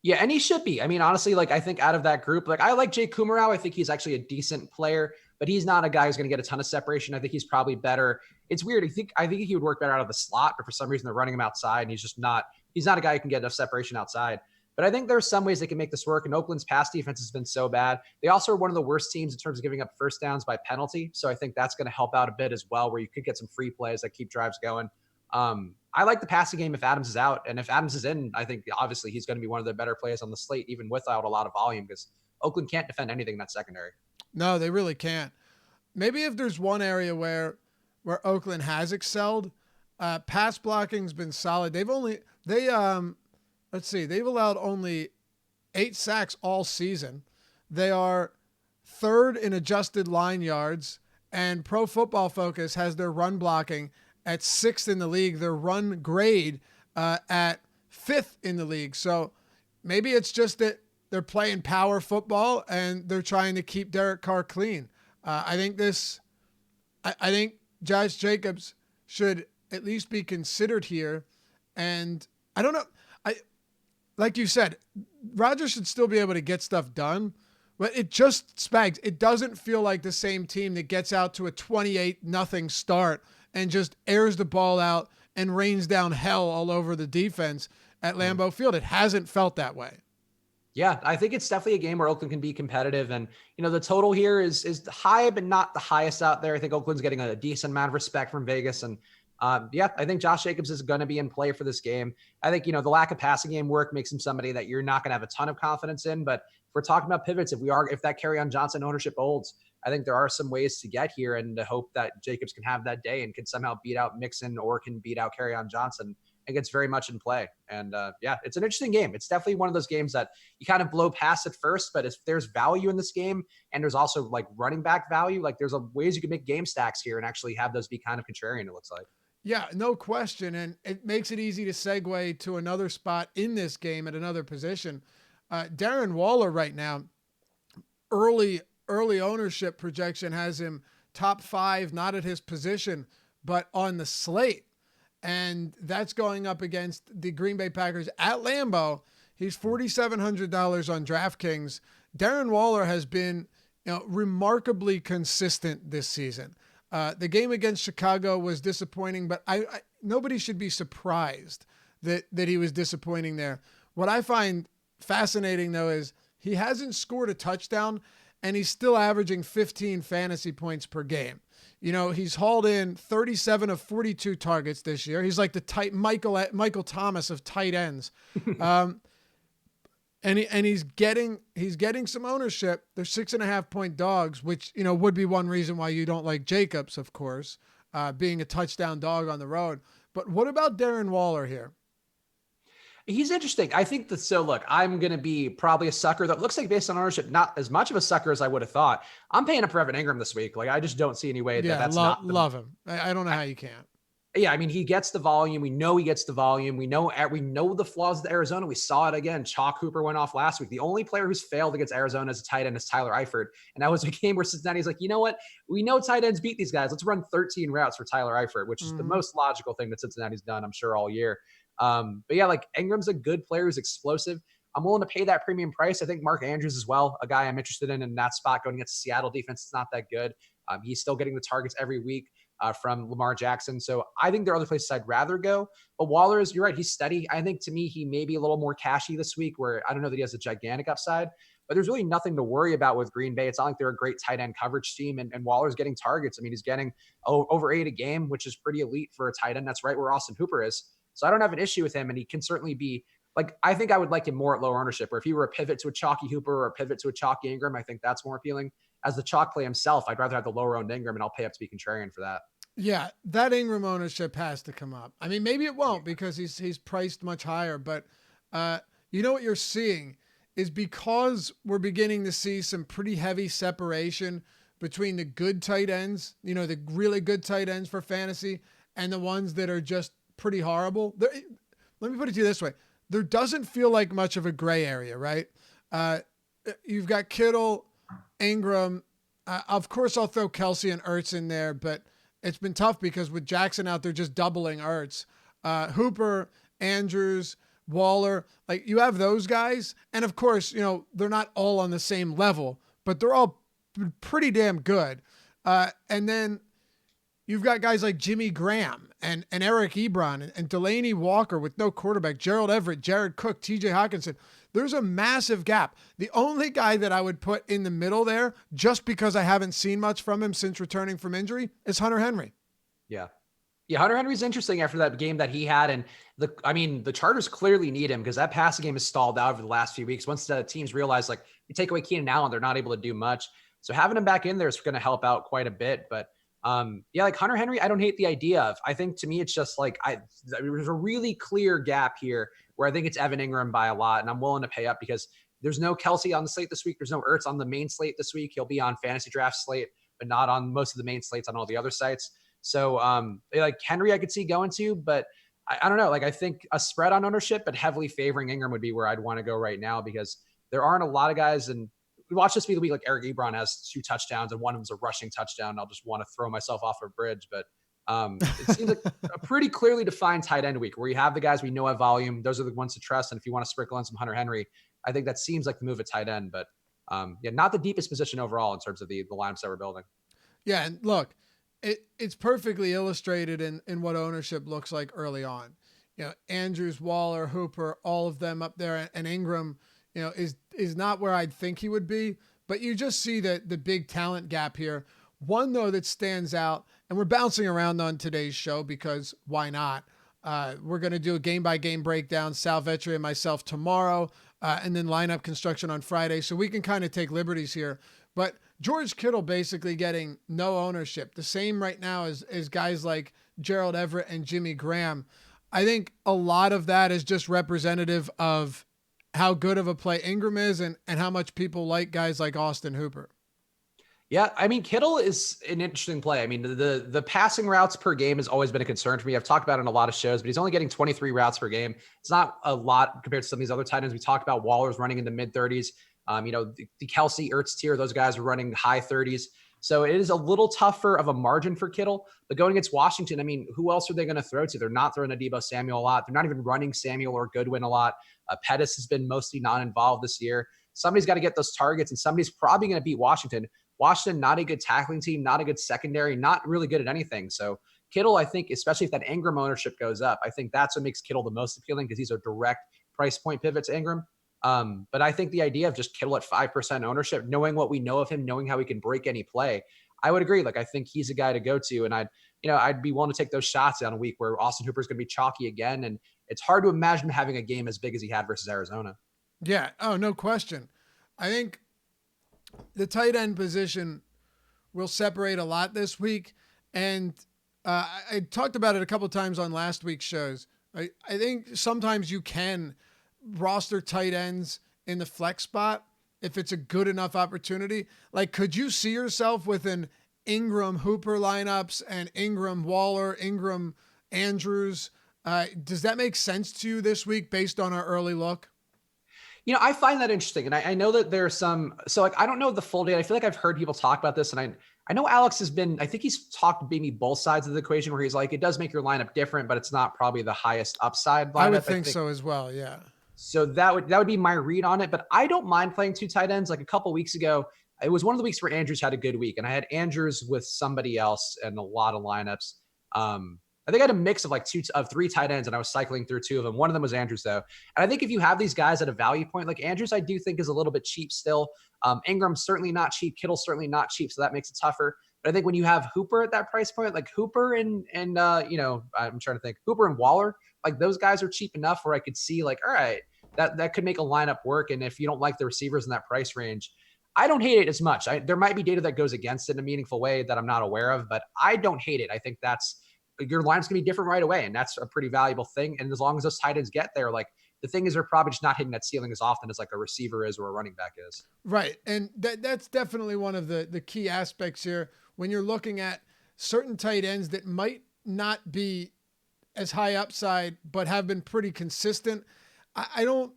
Yeah, and he should be. I mean, honestly, like I think out of that group, like I like Jay Kumaro. I think he's actually a decent player, but he's not a guy who's going to get a ton of separation. I think he's probably better. It's weird. I think he would work better out of the slot, but for some reason they're running him outside, and he's not a guy who can get enough separation outside. But I think there's some ways they can make this work. And Oakland's pass defense has been so bad. They also are one of the worst teams in terms of giving up first downs by penalty. So I think that's going to help out a bit as well, where you could get some free plays that keep drives going. I like the passing game if Adams is out. And if Adams is in, I think obviously he's going to be one of the better players on the slate, even without a lot of volume, because Oakland can't defend anything in that secondary. No, they really can't. Maybe if there's one area where Oakland has excelled, pass blocking's been solid. They've allowed only 8 sacks all season. They are third in adjusted line yards, and Pro Football Focus has their run blocking at 6th in the league, their run grade at 5th in the league. So maybe it's just that they're playing power football and they're trying to keep Derek Carr clean. I think Josh Jacobs should at least be considered here. And I don't know. Like you said, Rodgers should still be able to get stuff done, but it just Spags. It doesn't feel like the same team that gets out to a 28-0 start and just airs the ball out and rains down hell all over the defense at Lambeau Field. It hasn't felt that way. Yeah, I think it's definitely a game where Oakland can be competitive. And, the total here is high, but not the highest out there. I think Oakland's getting a decent amount of respect from Vegas. And I think Josh Jacobs is going to be in play for this game. I think, the lack of passing game work makes him somebody that you're not going to have a ton of confidence in. But if we're talking about pivots, if that Kerryon Johnson ownership holds, I think there are some ways to get here and to hope that Jacobs can have that day and can somehow beat out Mixon or can beat out Kerryon Johnson. I think it's very much in play. And it's an interesting game. It's definitely one of those games that you kind of blow past at first, but if there's value in this game and there's also like running back value, like there's ways you can make game stacks here and actually have those be kind of contrarian, it looks like. Yeah, no question. And it makes it easy to segue to another spot in this game at another position. Darren Waller right now, early ownership projection has him top 5, not at his position, but on the slate. And that's going up against the Green Bay Packers at Lambeau. He's $4,700 on DraftKings. Darren Waller has been, remarkably consistent this season. The game against Chicago was disappointing, but nobody should be surprised that he was disappointing there. What I find fascinating though is he hasn't scored a touchdown and he's still averaging 15 fantasy points per game. He's hauled in 37 of 42 targets this year. He's like the tight Michael Thomas of tight ends. And he's getting some ownership. They're 6.5 point dogs, which, would be one reason why you don't like Jacobs, of course, being a touchdown dog on the road. But what about Darren Waller here? He's interesting. I think that, so look, I'm going to be probably a sucker that looks like based on ownership, not as much of a sucker as I would have thought. I'm paying up for Evan Ingram this week. Like, I just don't see any way that's not. Love him. I don't know how you can't. Yeah, I mean, he gets the volume. We know he gets the volume. We know the flaws of Arizona. We saw it again. Chalk Hooper went off last week. The only player who's failed against Arizona as a tight end is Tyler Eifert. And that was a game where Cincinnati's like, you know what? We know tight ends beat these guys. Let's run 13 routes for Tyler Eifert, which is the most logical thing that Cincinnati's done, I'm sure, all year. But yeah, like Ingram's a good player who's explosive. I'm willing to pay that premium price. I think Mark Andrews as well, a guy I'm interested in that spot going against the Seattle defense. It's not that good. He's still getting the targets every week from Lamar Jackson. So I think there are other places I'd rather go. But Waller you're right, he's steady. I think to me, he may be a little more cashy this week where I don't know that he has a gigantic upside, but there's really nothing to worry about with Green Bay. It's not like they're a great tight end coverage team and Waller's getting targets. I mean, he's getting over 8 a game, which is pretty elite for a tight end. That's right where Austin Hooper is. So I don't have an issue with him and he can certainly be like, I think I would like him more at lower ownership, or if he were a pivot to a chalky Hooper or a pivot to a chalky Ingram, I think that's more appealing. As the chalk play himself, I'd rather have the lower owned Ingram and I'll pay up to be contrarian for that. Yeah, that Ingram ownership has to come up. I mean, maybe it won't because he's priced much higher, but you know what you're seeing is because we're beginning to see some pretty heavy separation between the good tight ends, you know, the really good tight ends for fantasy and the ones that are just pretty horrible. Let me put it to you this way. There doesn't feel like much of a gray area, right? You've got Kittle, Ingram. Of course, I'll throw Kelsey and Ertz in there, but it's been tough because with Jackson out there just doubling Ertz. Hooper, Andrews, Waller, like you have those guys. And of course, you know, they're not all on the same level, but they're all pretty damn good. And then you've got guys like Jimmy Graham and Eric Ebron and Delaney Walker with no quarterback, Gerald Everett, Jared Cook, TJ Hawkinson. There's a massive gap. The only guy that I would put in the middle there, just because I haven't seen much from him since returning from injury, is Hunter Henry. Yeah. Yeah, Hunter Henry's interesting after that game that he had. And the Chargers clearly need him because that passing game has stalled out over the last few weeks. Once the teams realize, like, you take away Keenan Allen, they're not able to do much. So having him back in there is going to help out quite a bit. But yeah, like Hunter Henry, I don't hate the idea of. I think to me, it's just like there's a really clear gap here where I think it's Evan Ingram by a lot, and I'm willing to pay up because there's no Kelsey on the slate this week. There's no Ertz on the main slate this week. He'll be on FantasyDraft slate, but not on most of the main slates on all the other sites. So like Henry, I could see going to, but I don't know. Like I think a spread on ownership, but heavily favoring Ingram would be where I'd want to go right now because there aren't a lot of guys and. We watched this be the week like Eric Ebron has 2 touchdowns and one of them is a rushing touchdown. I'll just want to throw myself off a bridge. But it seems like a pretty clearly defined tight end week where you have the guys we know have volume. Those are the ones to trust. And if you want to sprinkle in some Hunter Henry, I think that seems like the move at tight end. But yeah, not the deepest position overall in terms of the lineups that we're building. Yeah, and look, it's perfectly illustrated in what ownership looks like early on. You know, Andrews, Waller, Hooper, all of them up there, and Ingram, you know, is not where I'd think he would be, but you just see the big talent gap here. One, though, that stands out, and we're bouncing around on today's show because why not? We're going to do a game-by-game breakdown, Sal Vetri and myself tomorrow, and then lineup construction on Friday, so we can kind of take liberties here. But George Kittle basically getting no ownership, the same right now as guys like Gerald Everett and Jimmy Graham. I think a lot of that is just representative of how good of a play Ingram is and how much people like guys like Austin Hooper. Yeah, I mean, Kittle is an interesting play. I mean, the passing routes per game has always been a concern for me. I've talked about it in a lot of shows, but he's only getting 23 routes per game. It's not a lot compared to some of these other tight ends. We talked about Waller's running in the mid-30s. You know, the Kelsey, Ertz tier, those guys are running high 30s. So it is a little tougher of a margin for Kittle. But going against Washington, I mean, who else are they going to throw to? They're not throwing to Deebo Samuel a lot. They're not even running Samuel or Goodwin a lot. Pettis has been mostly non-involved this year. Somebody's got to get those targets, and somebody's probably going to beat Washington. Washington, not a good tackling team, not a good secondary, not really good at anything. So Kittle, I think, especially if that Ingram ownership goes up, I think that's what makes Kittle the most appealing because he's a direct price point pivot to Ingram. But I think the idea of just Kittle at 5% ownership, knowing what we know of him, knowing how he can break any play, I would agree. Like, I think he's a guy to go to, and I'd be willing to take those shots on a week where Austin Hooper is going to be chalky again. And it's hard to imagine having a game as big as he had versus Arizona. Yeah. Oh, no question. I think the tight end position will separate a lot this week. And I talked about it a couple of times on last week's shows. I think sometimes you can roster tight ends in the flex spot if it's a good enough opportunity. Like, could you see yourself with an Ingram Hooper lineups and Ingram Waller, Ingram Andrews. Does that make sense to you this week based on our early look? I find that interesting. And I know that there's I don't know the full data. I feel like I've heard people talk about this, and I know Alex I think he's talked maybe both sides of the equation where he's like, it does make your lineup different, but it's not probably the highest upside lineup. I would think so as well. Yeah. So that would be my read on it, but I don't mind playing 2 tight ends. Like a couple weeks ago, it was one of the weeks where Andrews had a good week, and I had Andrews with somebody else in a lot of lineups. I think I had a mix of 3 tight ends, and I was cycling through 2 of them. One of them was Andrews, though. And I think if you have these guys at a value point, like Andrews, I do think is a little bit cheap still. Ingram's certainly not cheap. Kittle's certainly not cheap, so that makes it tougher. But I think when you have Hooper at that price point, like Hooper and I'm trying to think, Hooper and Waller, like those guys are cheap enough where I could see like, all right, that could make a lineup work. And if you don't like the receivers in that price range, I don't hate it as much. There might be data that goes against it in a meaningful way that I'm not aware of, but I don't hate it. I think your line's going to be different right away, and that's a pretty valuable thing. And as long as those tight ends get there, like the thing is they're probably just not hitting that ceiling as often as like a receiver is or a running back is. Right. And that's definitely one of the key aspects here when you're looking at certain tight ends that might not be as high upside, but have been pretty consistent. I don't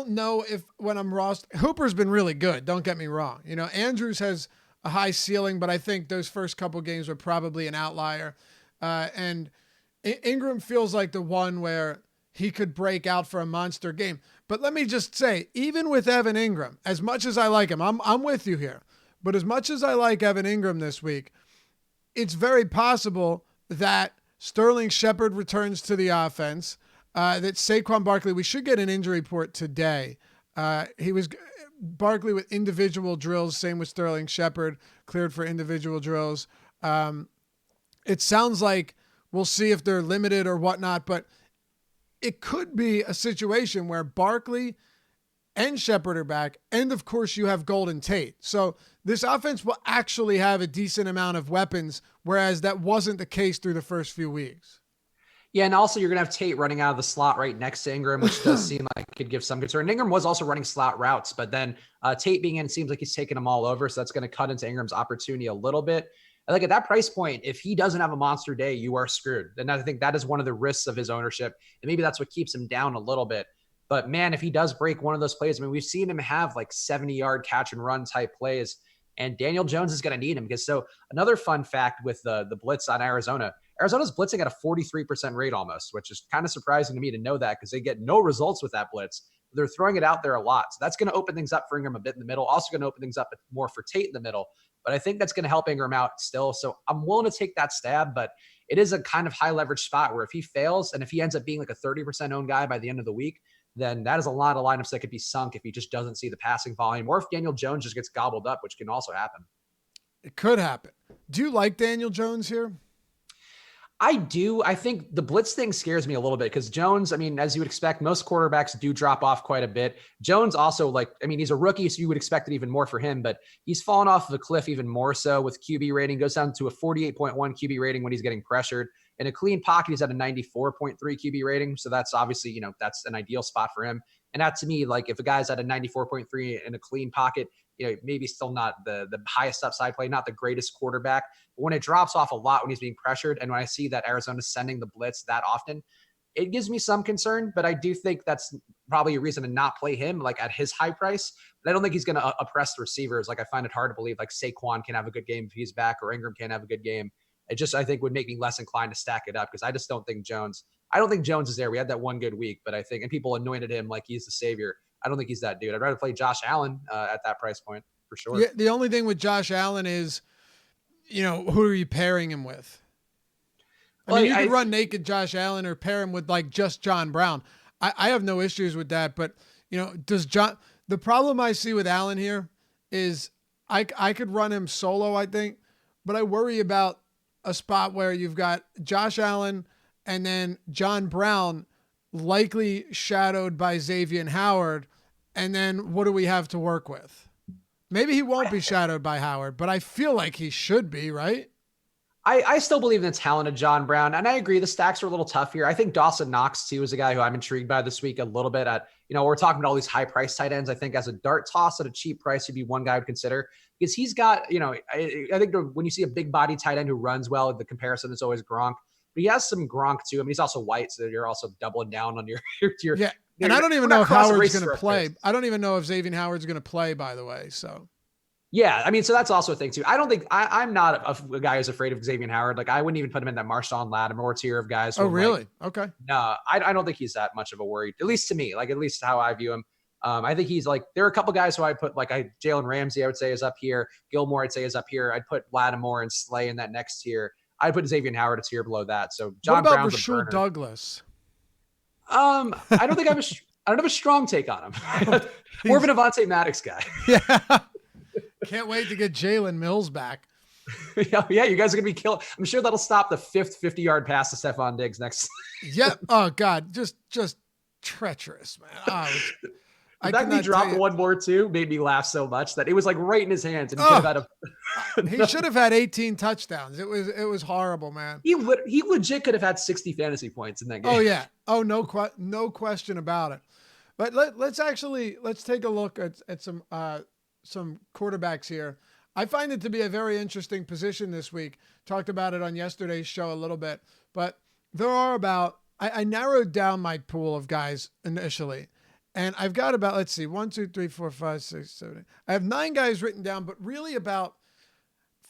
know if when I'm Hooper's been really good. Don't get me wrong. Andrews has a high ceiling, but I think those first couple games were probably an outlier. And Ingram feels like the one where he could break out for a monster game. But let me just say, even with Evan Ingram, as much as I like him, I'm with you here. But as much as I like Evan Ingram this week, it's very possible that Sterling Shepard returns to the offense, that Saquon Barkley, we should get an injury report today. He was Barkley with individual drills, same with Sterling Shepard, cleared for individual drills. It sounds like we'll see if they're limited or whatnot, but it could be a situation where Barkley and Shepard are back. And of course you have Golden Tate. So this offense will actually have a decent amount of weapons, whereas that wasn't the case through the first few weeks. Yeah, and also you're going to have Tate running out of the slot right next to Ingram, which does seem like it could give some concern. Ingram was also running slot routes, but then Tate being in seems like he's taking them all over, so that's going to cut into Ingram's opportunity a little bit. I think at that price point, if he doesn't have a monster day, you are screwed. And I think that is one of the risks of his ownership, and maybe that's what keeps him down a little bit. But man, if he does break one of those plays, I mean, we've seen him have like 70-yard catch and run type plays, and Daniel Jones is going to need him because another fun fact with the blitz on Arizona's blitzing at a 43% rate almost, which is kind of surprising to me to know that because they get no results with that blitz. They're throwing it out there a lot. So that's going to open things up for Ingram a bit in the middle. Also going to open things up more for Tate in the middle. But I think that's going to help Ingram out still. So I'm willing to take that stab, but it is a kind of high leverage spot where if he fails and if he ends up being like a 30% owned guy by the end of the week, then that is a lot of lineups that could be sunk if he just doesn't see the passing volume or if Daniel Jones just gets gobbled up, which can also happen. It could happen. Do you like Daniel Jones here? I do. I think the blitz thing scares me a little bit because Jones, I mean, as you would expect, most quarterbacks do drop off quite a bit. Jones also he's a rookie, so you would expect it even more for him, but he's fallen off the cliff even more so with QB rating, goes down to a 48.1 QB rating when he's getting pressured. In a clean pocket, he's at a 94.3 QB rating. So that's obviously, that's an ideal spot for him. And that to me, like if a guy's at a 94.3 in a clean pocket, maybe still not the highest upside play, not the greatest quarterback. But when it drops off a lot when he's being pressured, and when I see that Arizona's sending the blitz that often, it gives me some concern. But I do think that's probably a reason to not play him like at his high price. But I don't think he's going to oppress the receivers. Like I find it hard to believe like Saquon can have a good game if he's back or Ingram can have a good game. It just, I think, would make me less inclined to stack it up because I just don't think Jones is there. We had that one good week, but I think, and people anointed him like he's the savior. I don't think he's that dude. I'd rather play Josh Allen at that price point for sure. Yeah, the only thing with Josh Allen is, who are you pairing him with? I mean, you could run naked Josh Allen or pair him with like just John Brown. I have no issues with that, but the problem I see with Allen here is I could run him solo, I think, but I worry about a spot where you've got Josh Allen and then John Brown likely shadowed by Xavier Howard. And then what do we have to work with? Maybe he won't be shadowed by Howard, but I feel like he should be, right? I still believe in the talent of John Brown. And I agree, the stacks are a little tough here. I think Dawson Knox, too, is a guy who I'm intrigued by this week a little bit at, we're talking about all these high price tight ends. I think as a dart toss at a cheap price would be one guy I would consider because he's got, I think when you see a big body tight end who runs well, the comparison is always Gronk. But he has some Gronk too. I mean, he's also white, so you're also doubling down on your yeah. And I don't even know if Howard's going to play. I don't even know if Xavier Howard's going to play, by the way. So, yeah, I mean, so that's also a thing too. I don't think I'm not a guy who's afraid of Xavier Howard. Like, I wouldn't even put him in that Marshawn Lattimore tier of guys. Oh, really? Okay. No, I don't think he's that much of a worry, at least to me, like at least how I view him. I think he's like, there are a couple guys who I put like Jalen Ramsey, I would say is up here. Gilmore, I'd say is up here. I'd put Lattimore and Slay in that next tier. I'd put Xavier Howard a tier below that. So John what about Brown's Rasheed Douglas? I don't think I don't have a strong take on him. More of an Avonte Maddox guy. Yeah. Can't wait to get Jalen Mills back. Yeah, you guys are going to be killed. I'm sure that'll stop the fifth 50-yard pass to Stephon Diggs next. Yep. Oh, God. Just treacherous, man. The fact he dropped one more too made me laugh so much that it was like right in his hands, and he could have had he should have had 18 touchdowns. It was horrible, man. He legit could have had 60 fantasy points in that game. Oh yeah. Oh no question about it. But let's take a look at some quarterbacks here. I find it to be a very interesting position this week. Talked about it on yesterday's show a little bit, but there are I narrowed down my pool of guys initially. And I've got about, let's see, 1, 2, 3, 4, 5, 6, 7, 8. I have 9 guys written down, but really about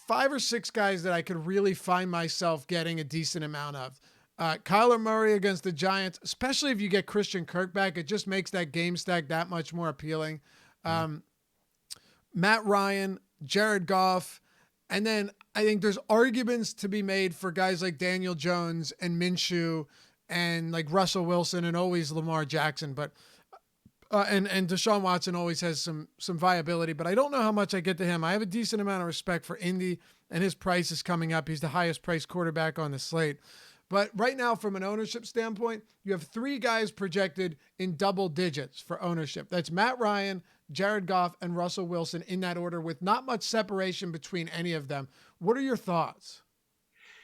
5 or 6 guys that I could really find myself getting a decent amount of. Kyler Murray against the Giants, especially if you get Christian Kirk back, it just makes that game stack that much more appealing. Matt Ryan, Jared Goff, and then I think there's arguments to be made for guys like Daniel Jones and Minshew and like Russell Wilson and always Lamar Jackson, but and Deshaun Watson always has some viability, but I don't know how much I get to him. I have a decent amount of respect for Indy, and his price is coming up. He's the highest priced quarterback on the slate. But right now, from an ownership standpoint, you have 3 guys projected in double digits for ownership. That's Matt Ryan, Jared Goff, and Russell Wilson in that order with not much separation between any of them. What are your thoughts?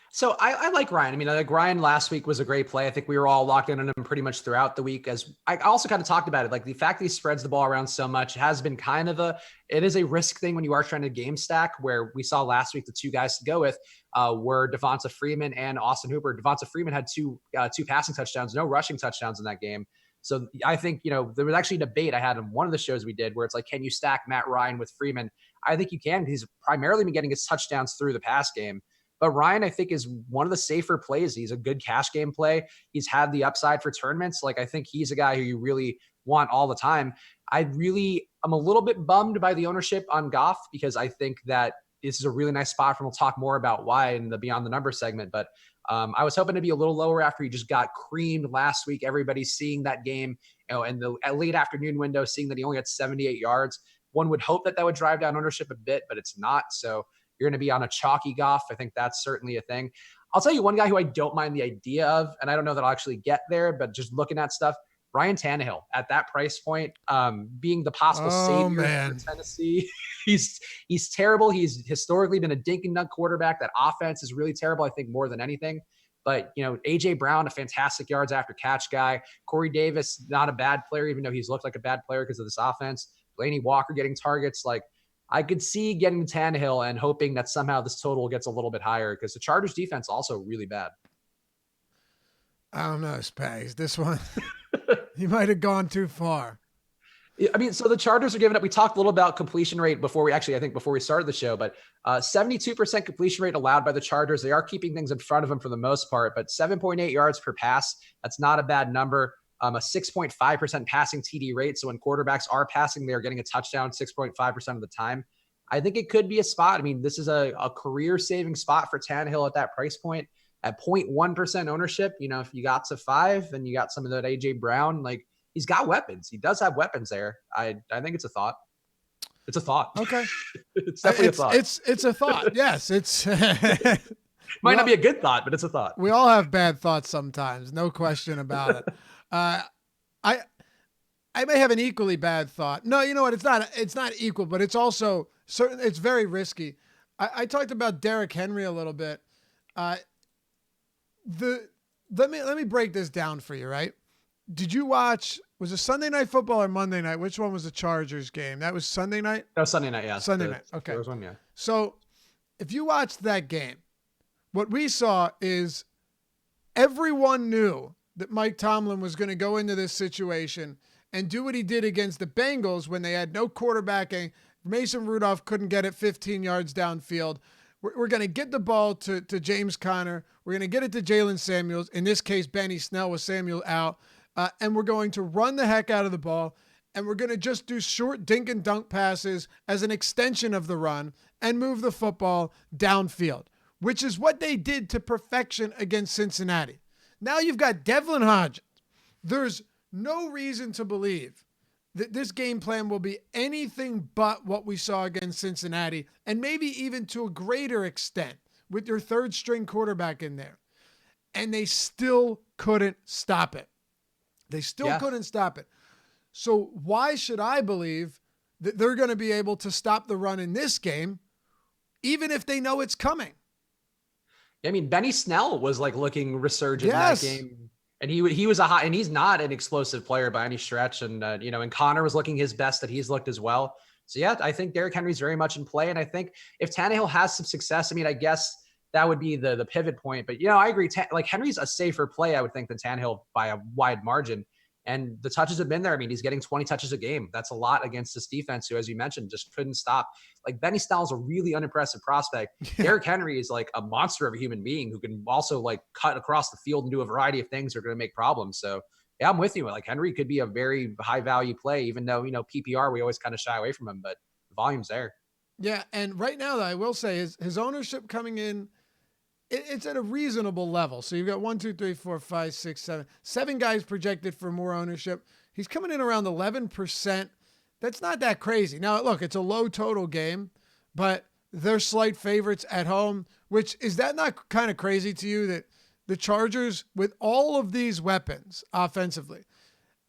So I like Ryan. I mean, I think Ryan last week was a great play. I think we were all locked in on him pretty much throughout the week. As I also kind of talked about it, like the fact that he spreads the ball around so much has been kind of it is a risk thing when you are trying to game stack, where we saw last week the 2 guys to go with were Devonta Freeman and Austin Hooper. Devonta Freeman had two passing touchdowns, no rushing touchdowns in that game. So I think, there was actually a debate I had on one of the shows we did where it's like, can you stack Matt Ryan with Freeman? I think you can. He's primarily been getting his touchdowns through the pass game. But Ryan, I think, is one of the safer plays. He's a good cash game play. He's had the upside for tournaments. Like, I think he's a guy who you really want all the time. I'm a little bit bummed by the ownership on Goff because I think that this is a really nice spot for him. We'll talk more about why in the Beyond the Numbers segment. But I was hoping to be a little lower after he just got creamed last week. Everybody's seeing that game, in the late afternoon window, seeing that he only had 78 yards. One would hope that would drive down ownership a bit, but it's not. So you're going to be on a chalky Goff. I think that's certainly a thing. I'll tell you one guy who I don't mind the idea of, and I don't know that I'll actually get there, but just looking at stuff, Ryan Tannehill at that price point, being the possible savior for Tennessee. He's terrible. He's historically been a dink and dunk quarterback. That offense is really terrible, I think, more than anything. But, A.J. Brown, a fantastic yards after catch guy. Corey Davis, not a bad player, even though he's looked like a bad player because of this offense. Delaney Walker getting targets. Like, I could see getting Tannehill and hoping that somehow this total gets a little bit higher because the Chargers defense also really bad. I don't know, Spags. This one, he might have gone too far. I mean, so the Chargers are giving up. We talked a little about completion rate before we started the show, but 72% completion rate allowed by the Chargers. They are keeping things in front of them for the most part, but 7.8 yards per pass. That's not a bad number. A 6.5% passing TD rate. So when quarterbacks are passing, they're getting a touchdown 6.5% of the time. I think it could be a spot. I mean, this is a career-saving spot for Tannehill at that price point. At 0.1% ownership, if you got to 5 and you got some of that A.J. Brown, like, he's got weapons. He does have weapons there. I think it's a thought. It's a thought. Okay. It's definitely a thought. It's a thought. Yes. It's might not be a good thought, but it's a thought. We all have bad thoughts sometimes. No question about it. I may have an equally bad thought. No, you know what? It's not equal, but it's also certain. It's very risky. I talked about Derrick Henry a little bit. Let me break this down for you, right? Did you watch, was it Sunday Night Football or Monday night? Which one was the Chargers game? That was Sunday night? That was Sunday night, yeah. Sunday night. Okay. There was one, yeah. So if you watched that game, what we saw is everyone knew that Mike Tomlin was going to go into this situation and do what he did against the Bengals when they had no quarterbacking. Mason Rudolph couldn't get it 15 yards downfield. We're going to get the ball to James Conner. We're going to get it to Jalen Samuels. In this case, Benny Snell with Samuel out. And we're going to run the heck out of the ball. And we're going to just do short dink and dunk passes as an extension of the run and move the football downfield, which is what they did to perfection against Cincinnati. Now you've got Devlin Hodges. There's no reason to believe that this game plan will be anything but what we saw against Cincinnati, and maybe even to a greater extent with your third string quarterback in there. And they still couldn't stop it. They still couldn't stop it. So why should I believe that they're going to be able to stop the run in this game, even if they know it's coming? I mean, Benny Snell was like looking resurgent in that game. And he was and he's not an explosive player by any stretch. And, and Connor was looking his best that he's looked as well. So yeah, I think Derrick Henry's very much in play. And I think if Tannehill has some success, I mean, I guess that would be the pivot point, but I agree. Henry's a safer play, I would think, than Tannehill by a wide margin. And the touches have been there. I mean, he's getting 20 touches a game. That's a lot against this defense who, as you mentioned, just couldn't stop. Like, Benny Snell's a really unimpressive prospect. Derrick Henry is like a monster of a human being who can also like cut across the field and do a variety of things that are going to make problems. So yeah, I'm with you. Like, Henry could be a very high value play, even though, PPR, we always kind of shy away from him, but the volume's there. Yeah. And right now, though, I will say his ownership coming in, it's at a reasonable level. So you've got 1, 2, 3, 4, 5, 6, 7. 7 guys projected for more ownership. He's coming in around 11%. That's not that crazy. Now, look, it's a low total game, but they're slight favorites at home, which is that not kind of crazy to you that the Chargers, with all of these weapons offensively,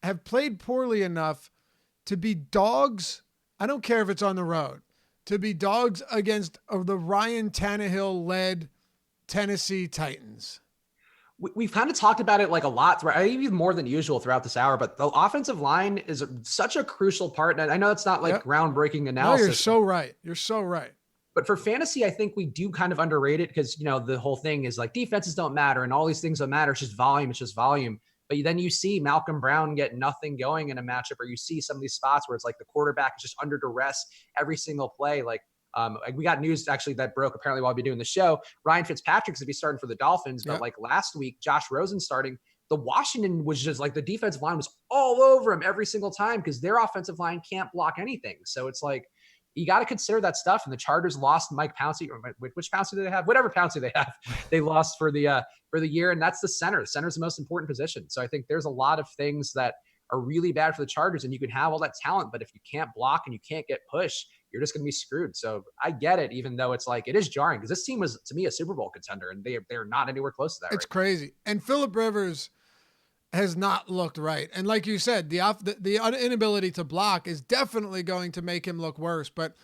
have played poorly enough to be dogs? I don't care if it's on the road, to be dogs against the Ryan Tannehill-led Tennessee Titans. We've kind of talked about it like a lot, even more than usual throughout this hour, but the offensive line is such a crucial part. And I know it's not like groundbreaking analysis. No, you're so right. You're so right. But for fantasy, I think we do kind of underrate it because, the whole thing is like defenses don't matter and all these things don't matter. It's just volume. It's just volume. But then you see Malcolm Brown get nothing going in a matchup, or you see some of these spots where it's like the quarterback is just under duress every single play. Like, we got news actually that broke apparently while we've been doing the show. Ryan Fitzpatrick's going to be starting for the Dolphins, but like last week, Josh Rosen starting. The Washington was just like the defensive line was all over him every single time because their offensive line can't block anything. So it's like you got to consider that stuff. And the Chargers lost Mike Pouncey, or which Pouncey do they have? Whatever Pouncey they have, they lost for the year, and that's the center. The center is the most important position. So I think there's a lot of things that are really bad for the Chargers, and you can have all that talent, but if you can't block and you can't get push, you're just going to be screwed. So I get it, even though it's like, it is jarring because this team was, to me, a Super Bowl contender, and they're not anywhere close to that. It's crazy. And Phillip Rivers has not looked right. And like you said, the inability to block is definitely going to make him look worse. But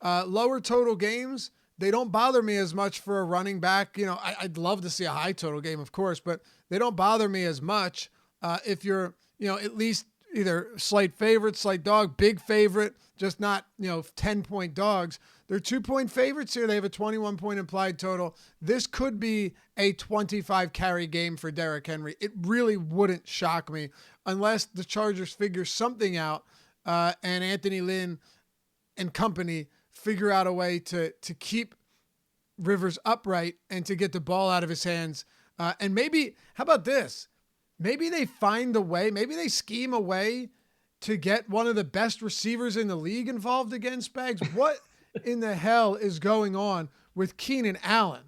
lower total games, they don't bother me as much for a running back. I'd love to see a high total game, of course, but they don't bother me as much if you're, at least either slight favorite, slight dog, big favorite, just not, 10-point dogs. They're 2-point favorites here. They have a 21-point implied total. This could be a 25 carry game for Derrick Henry. It really wouldn't shock me unless the Chargers figure something out and Anthony Lynn and company figure out a way to keep Rivers upright and to get the ball out of his hands. And maybe, how about this? Maybe they find a way, maybe they scheme a way to get one of the best receivers in the league involved again, Spags. What in the hell is going on with Keenan Allen?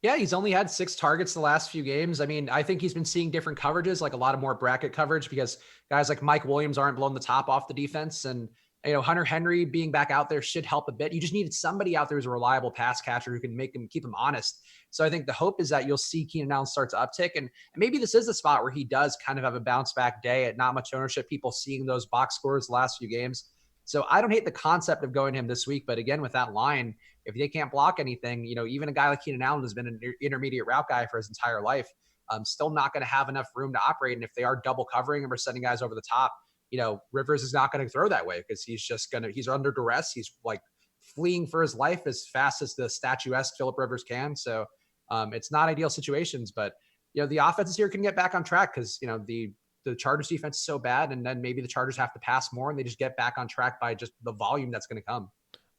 Yeah, he's only had 6 targets the last few games. I mean, I think he's been seeing different coverages, like a lot of more bracket coverage, because guys like Mike Williams aren't blowing the top off the defense. And, Hunter Henry being back out there should help a bit. You just needed somebody out there who's a reliable pass catcher who can keep him honest. So I think the hope is that you'll see Keenan Allen start to uptick. And maybe this is the spot where he does kind of have a bounce back day at not much ownership, people seeing those box scores the last few games. So I don't hate the concept of going him this week, but again, with that line, if they can't block anything, even a guy like Keenan Allen has been an intermediate route guy for his entire life, still not going to have enough room to operate. And if they are double covering him or sending guys over the top, Rivers is not going to throw that way because he's under duress. He's like fleeing for his life as fast as the statuesque Phillip Rivers can. So it's not ideal situations, but the offenses here can get back on track because, the Chargers defense is so bad. And then maybe the Chargers have to pass more and they just get back on track by just the volume that's going to come.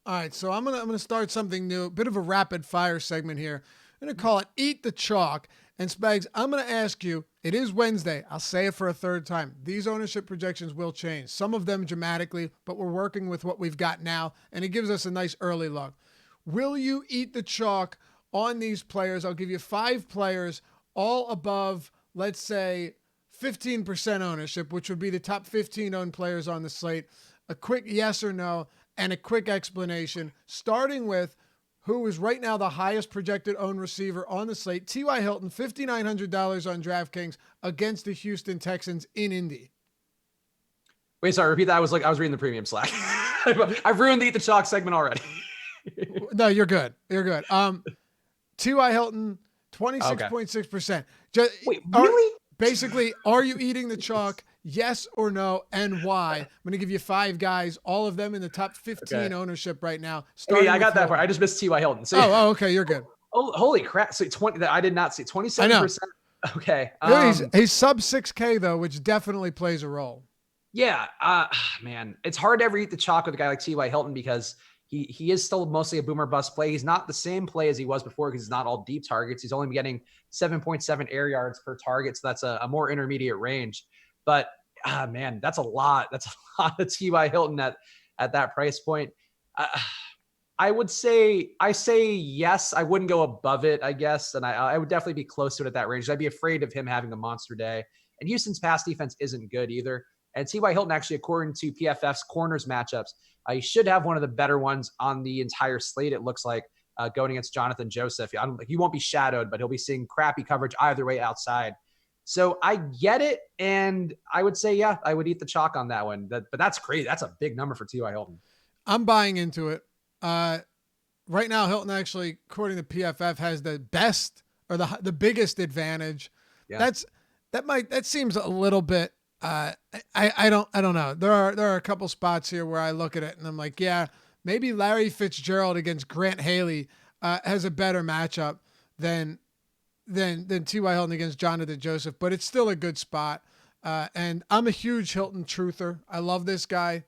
All right. So I'm going to start something new, a bit of a rapid fire segment here. I'm going to call it Eat the Chalk. And Spags, I'm going to ask you, it is Wednesday. I'll say it for a third time. These ownership projections will change, some of them dramatically, but we're working with what we've got now. And it gives us a nice early look. Will you eat the chalk on these players? I'll give you 5 players, all above, let's say, 15% ownership, which would be the top 15 owned players on the slate. A quick yes or no and a quick explanation, starting with who is right now the highest projected owned receiver on the slate. T.Y. Hilton, $5,900 on DraftKings against the Houston Texans in Indy. Wait, sorry, repeat that. I was reading the premium Slack. I've ruined the Eat the Chalk segment already. No, you're good. You're good. T.Y. Hilton, 26.6%. Wait, really? Basically, are you eating the chalk? Yes or no, and why? I'm going to give you 5 guys, all of them in the top 15 ownership right now. Okay, I got that part. I just missed T.Y. Hilton. So, okay, you're good. Oh, holy crap! So 20. I did not see 27%. Okay, he's sub 6K though, which definitely plays a role. Yeah, man, it's hard to ever eat the chalk with a guy like T.Y. Hilton because he is still mostly a boomer bust play. He's not the same play as he was before because he's not all deep targets. He's only getting 7.7 air yards per target. So that's a more intermediate range. But man, that's a lot. That's a lot of T.Y. Hilton at that price point. I say yes. I wouldn't go above it, I guess. And I would definitely be close to it at that range. I'd be afraid of him having a monster day. And Houston's pass defense isn't good either. And T.Y. Hilton, actually, according to PFF's corners matchups, he should have one of the better ones on the entire slate, it looks like, going against Jonathan Joseph. He won't be shadowed, but he'll be seeing crappy coverage either way outside. So I get it, and I would say, yeah, I would eat the chalk on that one. But that's crazy. That's a big number for T.Y. Hilton. I'm buying into it. Right now, Hilton actually, according to PFF, has the best or the biggest advantage. Yeah. That seems a little bit. I don't know. There are a couple spots here where I look at it and I'm like, yeah, maybe Larry Fitzgerald against Grant Haley has a better matchup than T.Y. Hilton against Jonathan Joseph, but it's still a good spot. And I'm a huge Hilton truther. I love this guy.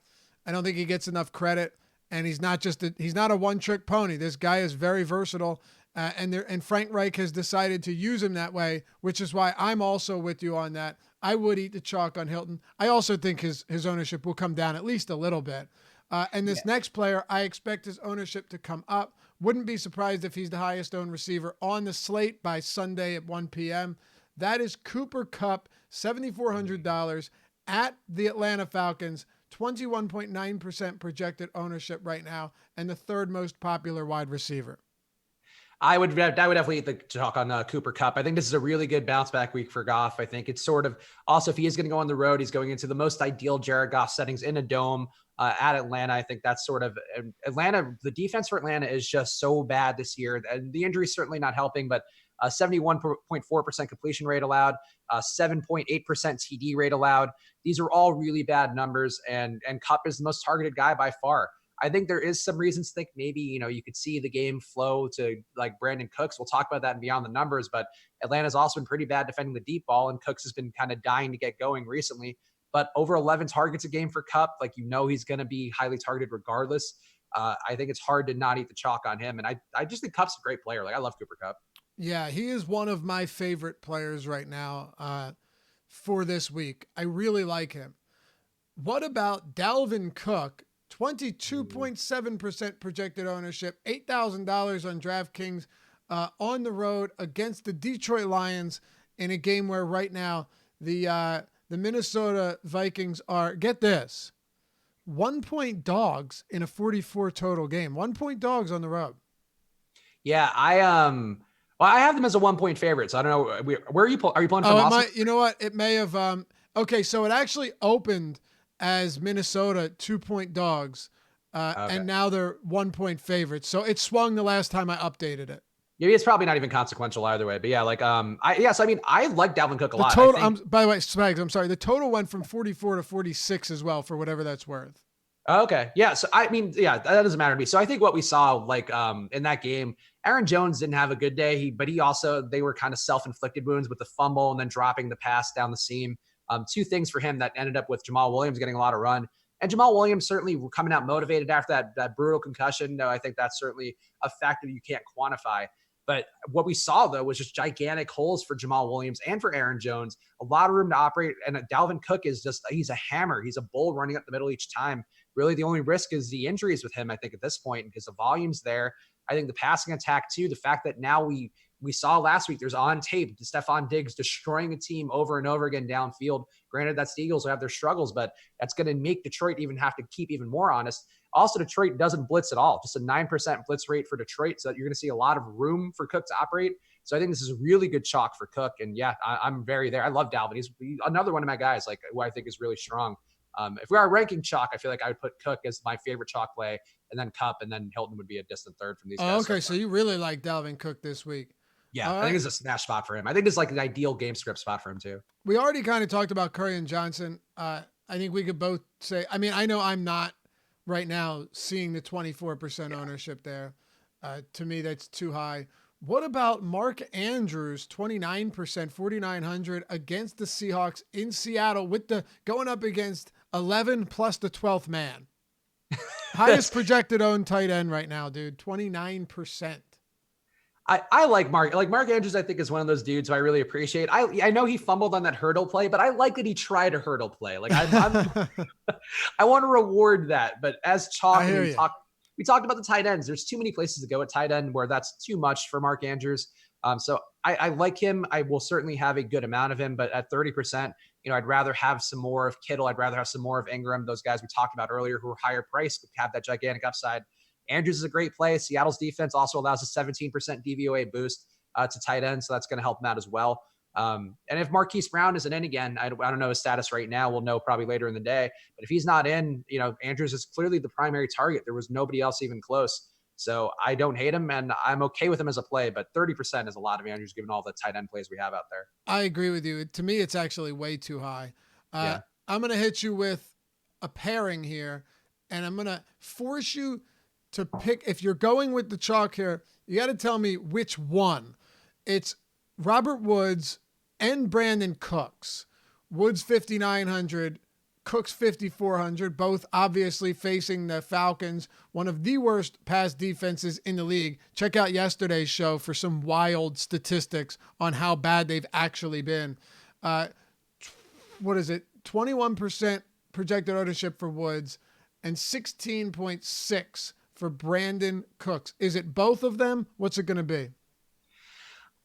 I don't think he gets enough credit, and he's not a one-trick pony. This guy is very versatile, and Frank Reich has decided to use him that way, which is why I'm also with you on that. I would eat the chalk on Hilton. I also think his ownership will come down at least a little bit. And this next player, I expect his ownership to come up. Wouldn't be surprised if he's the highest owned receiver on the slate by Sunday at 1 p.m. That is Cooper Kupp, $7,400 at the Atlanta Falcons, 21.9% projected ownership right now, and the third most popular wide receiver. I would definitely eat the chalk on Cooper Kupp. I think this is a really good bounce back week for Goff. I think it's sort of also, if he is going to go on the road, he's going into the most ideal Jared Goff settings in a dome at Atlanta. I think that's sort of Atlanta. The defense for Atlanta is just so bad this year, and the injury is certainly not helping, but 71.4% completion rate allowed, 7.8% TD rate allowed. These are all really bad numbers, and Kupp is the most targeted guy by far. I think there is some reasons to think maybe, you could see the game flow to like Brandon Cooks. We'll talk about that and beyond the numbers, but Atlanta's also been pretty bad defending the deep ball, and Cooks has been kind of dying to get going recently. But over 11 targets a game for Kupp, he's going to be highly targeted regardless. I think it's hard to not eat the chalk on him. And I just think Kupp's a great player. I love Cooper Kupp. Yeah, he is one of my favorite players right now for this week. I really like him. What about Dalvin Cook? 22.7% projected ownership, $8,000 on DraftKings on the road against the Detroit Lions in a game where right now the Minnesota Vikings are, get this, 1-point dogs in a 44 total game. 1-point dogs on the road. Yeah, I have them as a 1-point favorite, so I don't know. Where are you pulling from? You know what? It may have. Okay, so it actually opened as Minnesota 2-point dogs, and now they're 1-point favorites. So it swung the last time I updated it. Yeah, it's probably not even consequential either way. But yeah, I like Dalvin Cook a lot. Total, by the way, Spags, I'm sorry. The total went from 44 to 46 as well, for whatever that's worth. Okay. Yeah. So, I mean, yeah, that doesn't matter to me. So I think what we saw like in that game, Aaron Jones didn't have a good day, but they were kind of self-inflicted wounds with the fumble and then dropping the pass down the seam. Two things for him that ended up with Jamal Williams getting a lot of run. And Jamal Williams certainly coming out motivated after that brutal concussion. No, I think that's certainly a factor you can't quantify. But what we saw, though, was just gigantic holes for Jamal Williams and for Aaron Jones. A lot of room to operate. And Dalvin Cook he's a hammer. He's a bull running up the middle each time. Really, the only risk is the injuries with him, I think, at this point, because the volume's there. I think the passing attack, too, the fact that now we saw last week, there's on tape, Stephon Diggs destroying a team over and over again downfield. Granted, that's the Eagles who have their struggles, but that's going to make Detroit even have to keep even more honest. Also, Detroit doesn't blitz at all, just a 9% blitz rate for Detroit. So you're going to see a lot of room for Cook to operate. So I think this is a really good chalk for Cook. And yeah, I'm very there. I love Dalvin. He's another one of my guys, like who I think is really strong. If we are ranking chalk, I feel like I would put Cook as my favorite chalk play, and then Kupp, and then Hilton would be a distant third from these guys. Okay, so you really like Dalvin Cook this week. Yeah, I think it's a smash spot for him. I think it's like an ideal game script spot for him too. We already kind of talked about Curry and Johnson. I think we could both say, I mean, I know I'm not right now seeing the 24% ownership there. To me, that's too high. What about Mark Andrews, 29%, 4,900 against the Seahawks in Seattle with going up against 11 plus the 12th man? Highest projected owned tight end right now, dude, 29%. I like Mark. Like Mark Andrews, I think is one of those dudes who I really appreciate. I know he fumbled on that hurdle play, but I like that he tried a hurdle play. Like I want to reward that. But as chalk, we talked about the tight ends. There's too many places to go at tight end where that's too much for Mark Andrews. So I like him. I will certainly have a good amount of him, but at 30%, I'd rather have some more of Kittle. I'd rather have some more of Ingram. Those guys we talked about earlier who are higher priced but have that gigantic upside. Andrews is a great play. Seattle's defense also allows a 17% DVOA boost to tight end, so that's going to help him out as well. And if Marquise Brown isn't in again, I don't know his status right now. We'll know probably later in the day. But if he's not in, Andrews is clearly the primary target. There was nobody else even close. So I don't hate him, and I'm okay with him as a play. But 30% is a lot of Andrews given all the tight end plays we have out there. I agree with you. To me, it's actually way too high. I'm going to hit you with a pairing here, and I'm going to force you to pick. If you're going with the chalk here, you got to tell me which one. It's Robert Woods and Brandon Cooks. Woods 5,900, Cooks 5,400, both obviously facing the Falcons, one of the worst pass defenses in the league. Check out yesterday's show for some wild statistics on how bad they've actually been. What is it? 21% projected ownership for Woods and 16.6 for Brandon Cooks. Is it both of them? What's it going to be?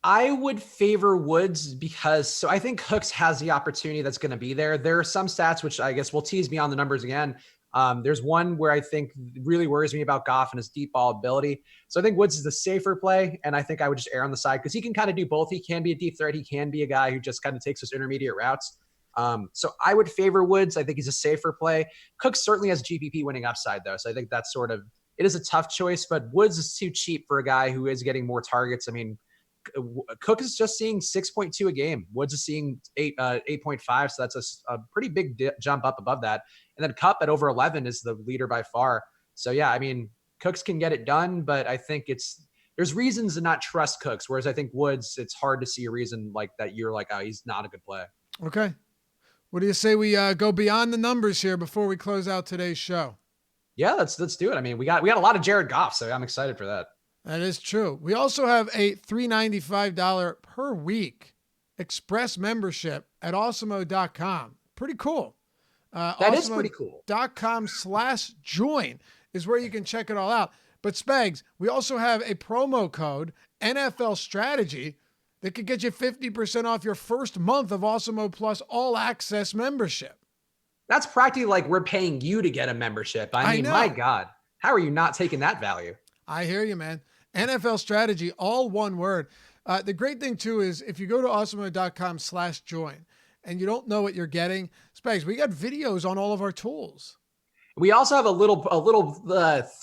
I would favor Woods because I think Cooks has the opportunity that's going to be there. There are some stats, which I guess will tease me on the numbers again. There's one where I think really worries me about Goff and his deep ball ability. So I think Woods is the safer play. And I think I would just err on the side because he can kind of do both. He can be a deep threat. He can be a guy who just kind of takes those intermediate routes. So I would favor Woods. I think he's a safer play. Cooks certainly has GPP winning upside though. So I think that's it is a tough choice, but Woods is too cheap for a guy who is getting more targets. I mean, Cook is just seeing 6.2 a game. Woods is seeing 8.5. So that's a pretty big jump up above that. And then Kupp at over 11 is the leader by far. So yeah, I mean, Cooks can get it done, but I think there's reasons to not trust Cooks. Whereas I think Woods, it's hard to see a reason like that. You're like, oh, he's not a good play. Okay. What do you say we go beyond the numbers here before we close out today's show? Yeah, let's do it. I mean, we got a lot of Jared Goff, so I'm excited for that. That is true. We also have a $395 per week express membership at awesemo.com. Pretty cool. That is pretty cool. .com/join is where you can check it all out. But Spags, we also have a promo code, NFL Strategy, that could get you 50% off your first month of Awesemo Plus All Access membership. That's practically like we're paying you to get a membership. I mean, my God, how are you not taking that value? I hear you, man. NFL Strategy, all one word. The great thing too is if you go to awesemo.com/join and you don't know what you're getting, Spags, we got videos on all of our tools. We also have a little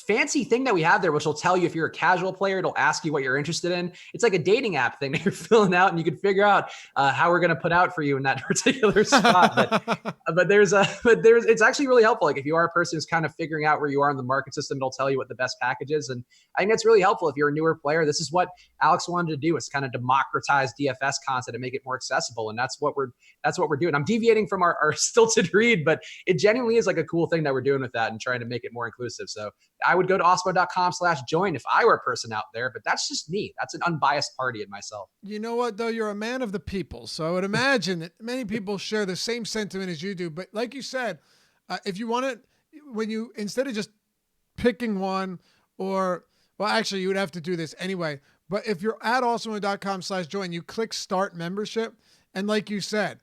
fancy thing that we have there, which will tell you if you're a casual player. It'll ask you what you're interested in. It's like a dating app thing that you're filling out, and you can figure out how we're going to put out for you in that particular spot. But it's actually really helpful. Like if you are a person who's kind of figuring out where you are in the market system, it'll tell you what the best package is. And I think that's really helpful if you're a newer player. This is what Alex wanted to do, is kind of democratize DFS content and make it more accessible. And that's what we're doing. I'm deviating from our stilted read, but it genuinely is like a cool thing that we're doing with that and trying to make it more inclusive. So I would go to awesemo.com/join if I were a person out there, but that's just me. That's an unbiased party in myself. You know what, though? You're a man of the people. So I would imagine that many people share the same sentiment as you do. But like you said, if you want to, instead of just picking one well, actually you would have to do this anyway, but if you're at awesemo.com/join, you click start membership. And like you said,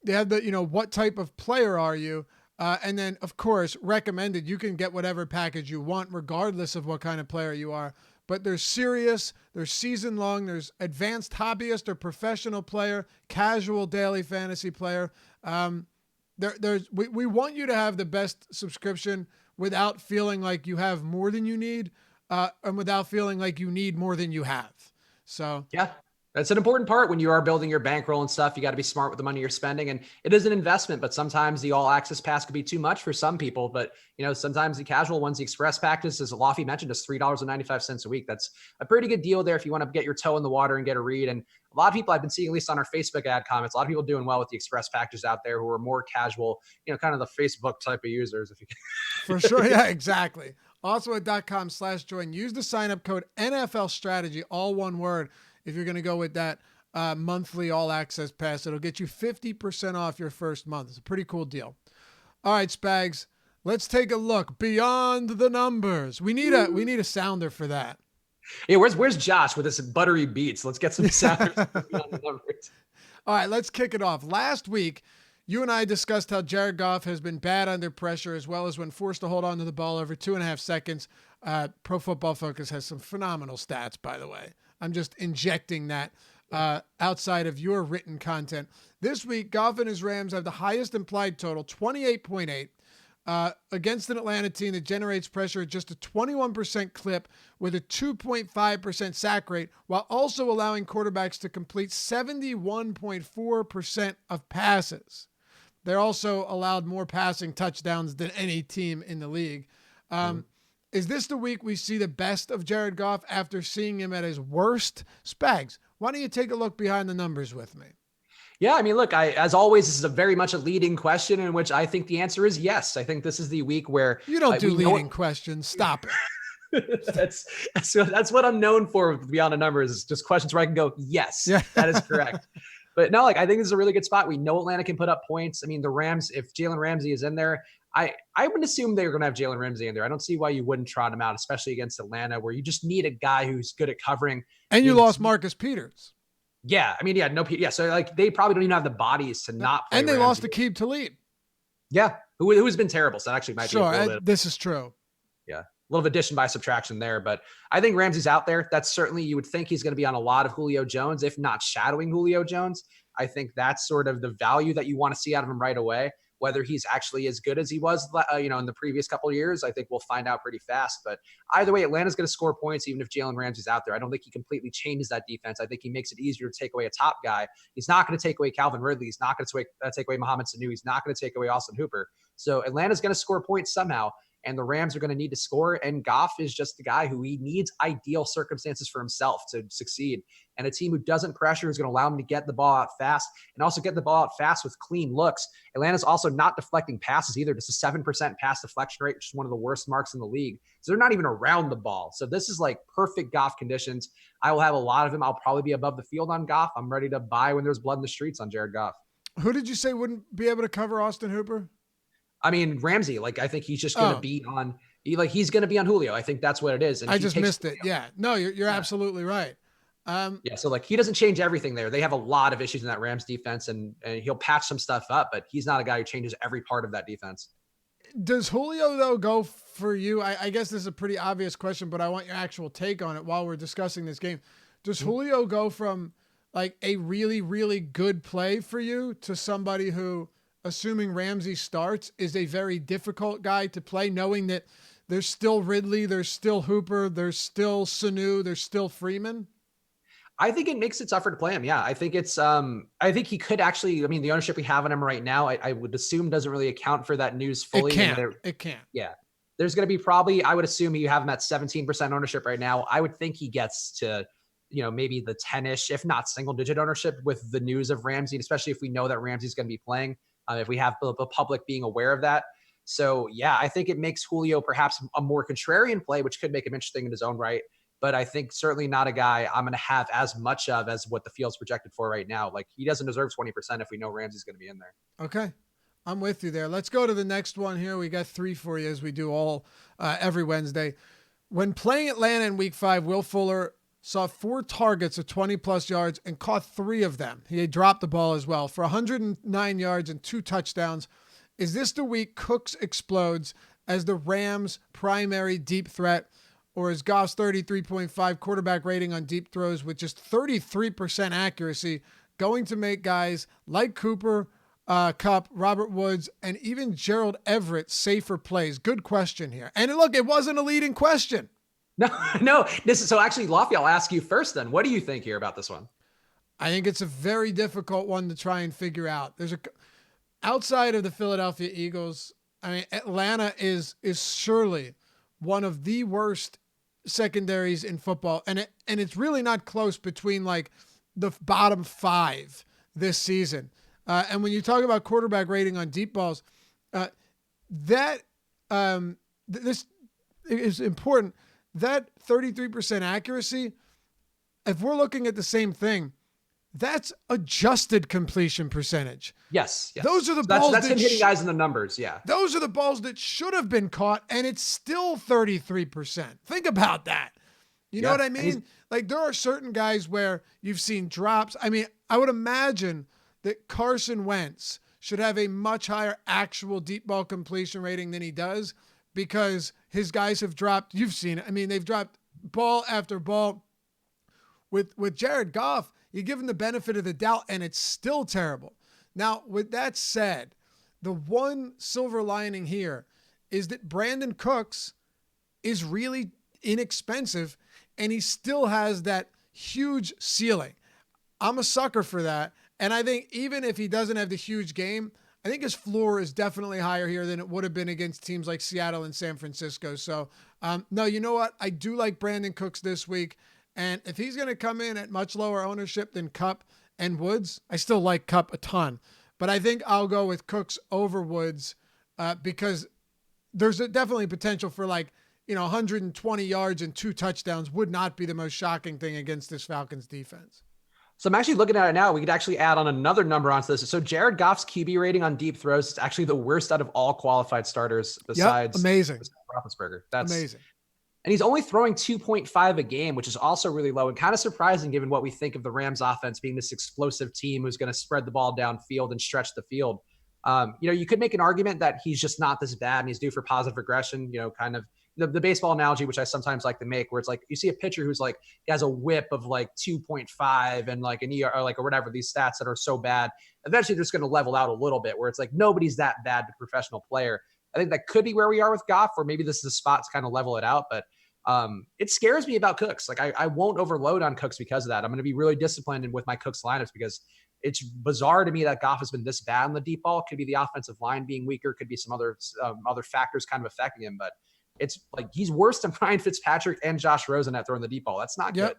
they have what type of player are you? And then, of course, recommended. You can get whatever package you want, regardless of what kind of player you are. But there's serious, there's season long, there's advanced hobbyist or professional player, casual daily fantasy player. We want you to have the best subscription without feeling like you have more than you need, and without feeling like you need more than you have. So yeah. That's an important part when you are building your bankroll and stuff. You got to be smart with the money you're spending, and it is an investment, but sometimes the all access pass could be too much for some people. But sometimes the casual ones, the express package, as Lofty mentioned, is $3.95 a week. That's a pretty good deal there if you want to get your toe in the water and get a read. And a lot of people I've been seeing, at least on our Facebook ad comments, a lot of people doing well with the express packages out there who are more casual, kind of the Facebook type of users. If you For sure. Yeah, exactly. Awesemo.com/join. Use the sign up code NFL strategy, all one word. If you're going to go with that monthly all access pass, it'll get you 50% off your first month. It's a pretty cool deal. All right, Spags, let's take a look beyond the numbers. We need a sounder for that. Yeah, where's Josh with his buttery beats? Let's get some sounders beyond the numbers. All right, let's kick it off. Last week, you and I discussed how Jared Goff has been bad under pressure, as well as when forced to hold on to the ball over 2.5 seconds. Pro Football Focus has some phenomenal stats, by the way. I'm just injecting that outside of your written content. This week, Goff and his Rams have the highest implied total, 28.8, against an Atlanta team that generates pressure at just a 21% clip with a 2.5% sack rate, while also allowing quarterbacks to complete 71.4% of passes. They're also allowed more passing touchdowns than any team in the league. Is this the week we see the best of Jared Goff after seeing him at his worst? Spags, why don't you take a look behind the numbers with me? Yeah, I mean, look, as always, this is a very much a leading question in which I think the answer is yes. I think this is the week where you don't do leading questions. Stop it. That's what I'm known for beyond the numbers, is just questions where I can go, yes, yeah. That is correct. But no, I think this is a really good spot. We know Atlanta can put up points. I mean, the Rams, if Jalen Ramsey is in there, I would assume they're going to have Jalen Ramsey in there. I don't see why you wouldn't trot him out, especially against Atlanta, where you just need a guy who's good at covering. And you lost Marcus Peters. Yeah. I mean, yeah. So they probably don't even have the bodies to not play. And they Ramsey. lost Aqib Talib. Yeah. Who's been terrible. So that actually might be a little bit. This is true. Yeah. A little addition by subtraction there, but I think Ramsey's out there. That's certainly, you would think he's going to be on a lot of Julio Jones, if not shadowing Julio Jones. I think that's sort of the value that you want to see out of him right away. Whether he's actually as good as he was, in the previous couple of years, I think we'll find out pretty fast. But either way, Atlanta's going to score points even if Jalen Ramsey's out there. I don't think he completely changes that defense. I think he makes it easier to take away a top guy. He's not going to take away Calvin Ridley. He's not going to take away Mohamed Sanu. He's not going to take away Austin Hooper. So Atlanta's going to score points somehow, and the Rams are going to need to score. And Goff is just the guy who he needs ideal circumstances for himself to succeed. And a team who doesn't pressure is going to allow him to get the ball out fast and also get the ball out fast with clean looks. Atlanta's also not deflecting passes either. Just a 7% pass deflection rate, which is one of the worst marks in the league. So they're not even around the ball. So this is like perfect Goff conditions. I will have a lot of him. I'll probably be above the field on Goff. I'm ready to buy when there's blood in the streets on Jared Goff. Who did you say wouldn't be able to cover Austin Hooper? I mean, Ramsey. I think he's just going to be on. He's going to be on Julio. I think that's what it is. And I just missed it. Yeah. No, you're absolutely right. So he doesn't change everything there. They have a lot of issues in that Rams defense, and he'll patch some stuff up, but he's not a guy who changes every part of that defense. Does Julio, though, go for you? I guess this is a pretty obvious question, but I want your actual take on it while we're discussing this game. Does Julio go from a really, really good play for you to somebody who assuming Ramsey starts, is a very difficult guy to play, knowing that there's still Ridley, there's still Hooper, there's still Sanu, there's still Freeman? I think it makes it tougher to play him. Yeah. I think I think he could actually, I mean, the ownership we have on him right now, I would assume doesn't really account for that news fully. It can't. Yeah. There's going to be probably, I would assume you have him at 17% ownership right now. I would think he gets to, maybe the 10-ish, if not single digit ownership with the news of Ramsey, especially if we know that Ramsey's going to be playing, if we have the public being aware of that. So yeah, I think it makes Julio perhaps a more contrarian play, which could make him interesting in his own right. But I think certainly not a guy I'm going to have as much of as what the field's projected for right now. Like, he doesn't deserve 20% if we know Ramsey's going to be in there. Okay. I'm with you there. Let's go to the next one here. We got 3 for you, as we do all every Wednesday. When playing Atlanta in week 5, Will Fuller saw 4 targets of 20-plus yards and caught 3 of them. He had dropped the ball as well for 109 yards and 2 touchdowns. Is this the week Cooks explodes as the Rams' primary deep threat? Or is Goff's 33.5 quarterback rating on deep throws with just 33% accuracy going to make guys like Cooper, Kupp, Robert Woods, and even Gerald Everett safer plays? Good question here. And look, it wasn't a leading question. No. So actually, Lafayette, I'll ask you first then. What do you think here about this one? I think it's a very difficult one to try and figure out. Outside of the Philadelphia Eagles, I mean, Atlanta is surely one of the worst secondaries in football. And it's really not close between like the bottom 5 this season. And when you talk about quarterback rating on deep balls, this is important. That 33% accuracy, if we're looking at the same thing, that's adjusted completion percentage. Yes. Those are the balls. That's him hitting guys in the numbers. Yeah. Those are the balls that should have been caught, and it's still 33%. Think about that. You know what I mean? Like, there are certain guys where you've seen drops. I mean, I would imagine that Carson Wentz should have a much higher actual deep ball completion rating than he does, because his guys have dropped. You've seen it. I mean, they've dropped ball after ball. With Jared Goff, you give him the benefit of the doubt, and it's still terrible. Now, with that said, the one silver lining here is that Brandon Cooks is really inexpensive, and he still has that huge ceiling. I'm a sucker for that. And I think even if he doesn't have the huge game, I think his floor is definitely higher here than it would have been against teams like Seattle and San Francisco. So, no, you know what? I do like Brandon Cooks this week. And if he's going to come in at much lower ownership than Kupp and Woods, I still like Kupp a ton. But I think I'll go with Cooks over Woods because there's definitely potential for 120 yards and 2 touchdowns would not be the most shocking thing against this Falcons defense. So I'm actually looking at it now. We could actually add on another number onto this. So Jared Goff's QB rating on deep throws is actually the worst out of all qualified starters besides amazing. Roethlisberger. That's amazing. And he's only throwing 2.5 a game, which is also really low and kind of surprising given what we think of the Rams offense being this explosive team who's going to spread the ball downfield and stretch the field. You could make an argument that he's just not this bad and he's due for positive regression, kind of the baseball analogy, which I sometimes like to make, where it's like you see a pitcher who's like he has a whip of 2.5 and an ER or whatever, these stats that are so bad. Eventually they're just going to level out a little bit where it's like nobody's that bad to professional player. I think that could be where we are with Goff, or maybe this is the spot to kind of level it out. But it scares me about Cooks. I won't overload on Cooks because of that. I'm going to be really disciplined with my Cooks lineups because it's bizarre to me that Goff has been this bad on the deep ball. Could be the offensive line being weaker. Could be some other factors kind of affecting him. But it's like he's worse than Ryan Fitzpatrick and Josh Rosen at throwing the deep ball. That's not good.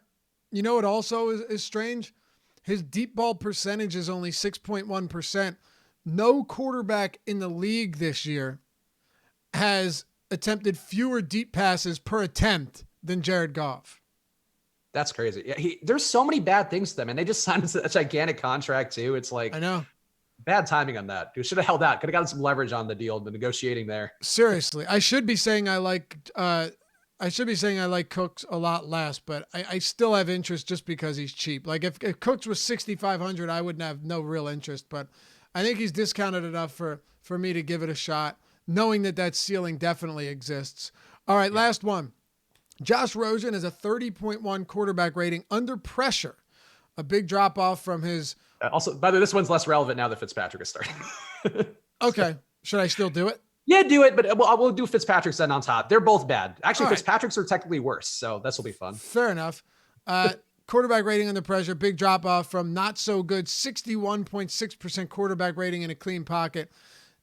You know what also is strange? His deep ball percentage is only 6.1%. No quarterback in the league this year has attempted fewer deep passes per attempt than Jared Goff. That's crazy. Yeah, there's so many bad things to them, and they just signed a gigantic contract too. It's like, I know, bad timing on that. Dude should have held out. Could have gotten some leverage on the deal, the negotiating there. Seriously, I should be saying I like Cooks a lot less, but I still have interest just because he's cheap. Like if Cooks was 6,500, I wouldn't have no real interest, but I think he's discounted enough for me to give it a shot, knowing that ceiling definitely exists. All right, last one. Josh Rosen has a 30.1 quarterback rating under pressure. A big drop off from his Also, by the way, this one's less relevant now that Fitzpatrick is starting. Okay. Should I still do it? Yeah, do it, but we'll do Fitzpatrick's then on top. They're both bad. Actually, All right. Fitzpatrick's are technically worse, so this will be fun. Fair enough. Quarterback rating under pressure, big drop off from not so good, 61.6% quarterback rating in a clean pocket.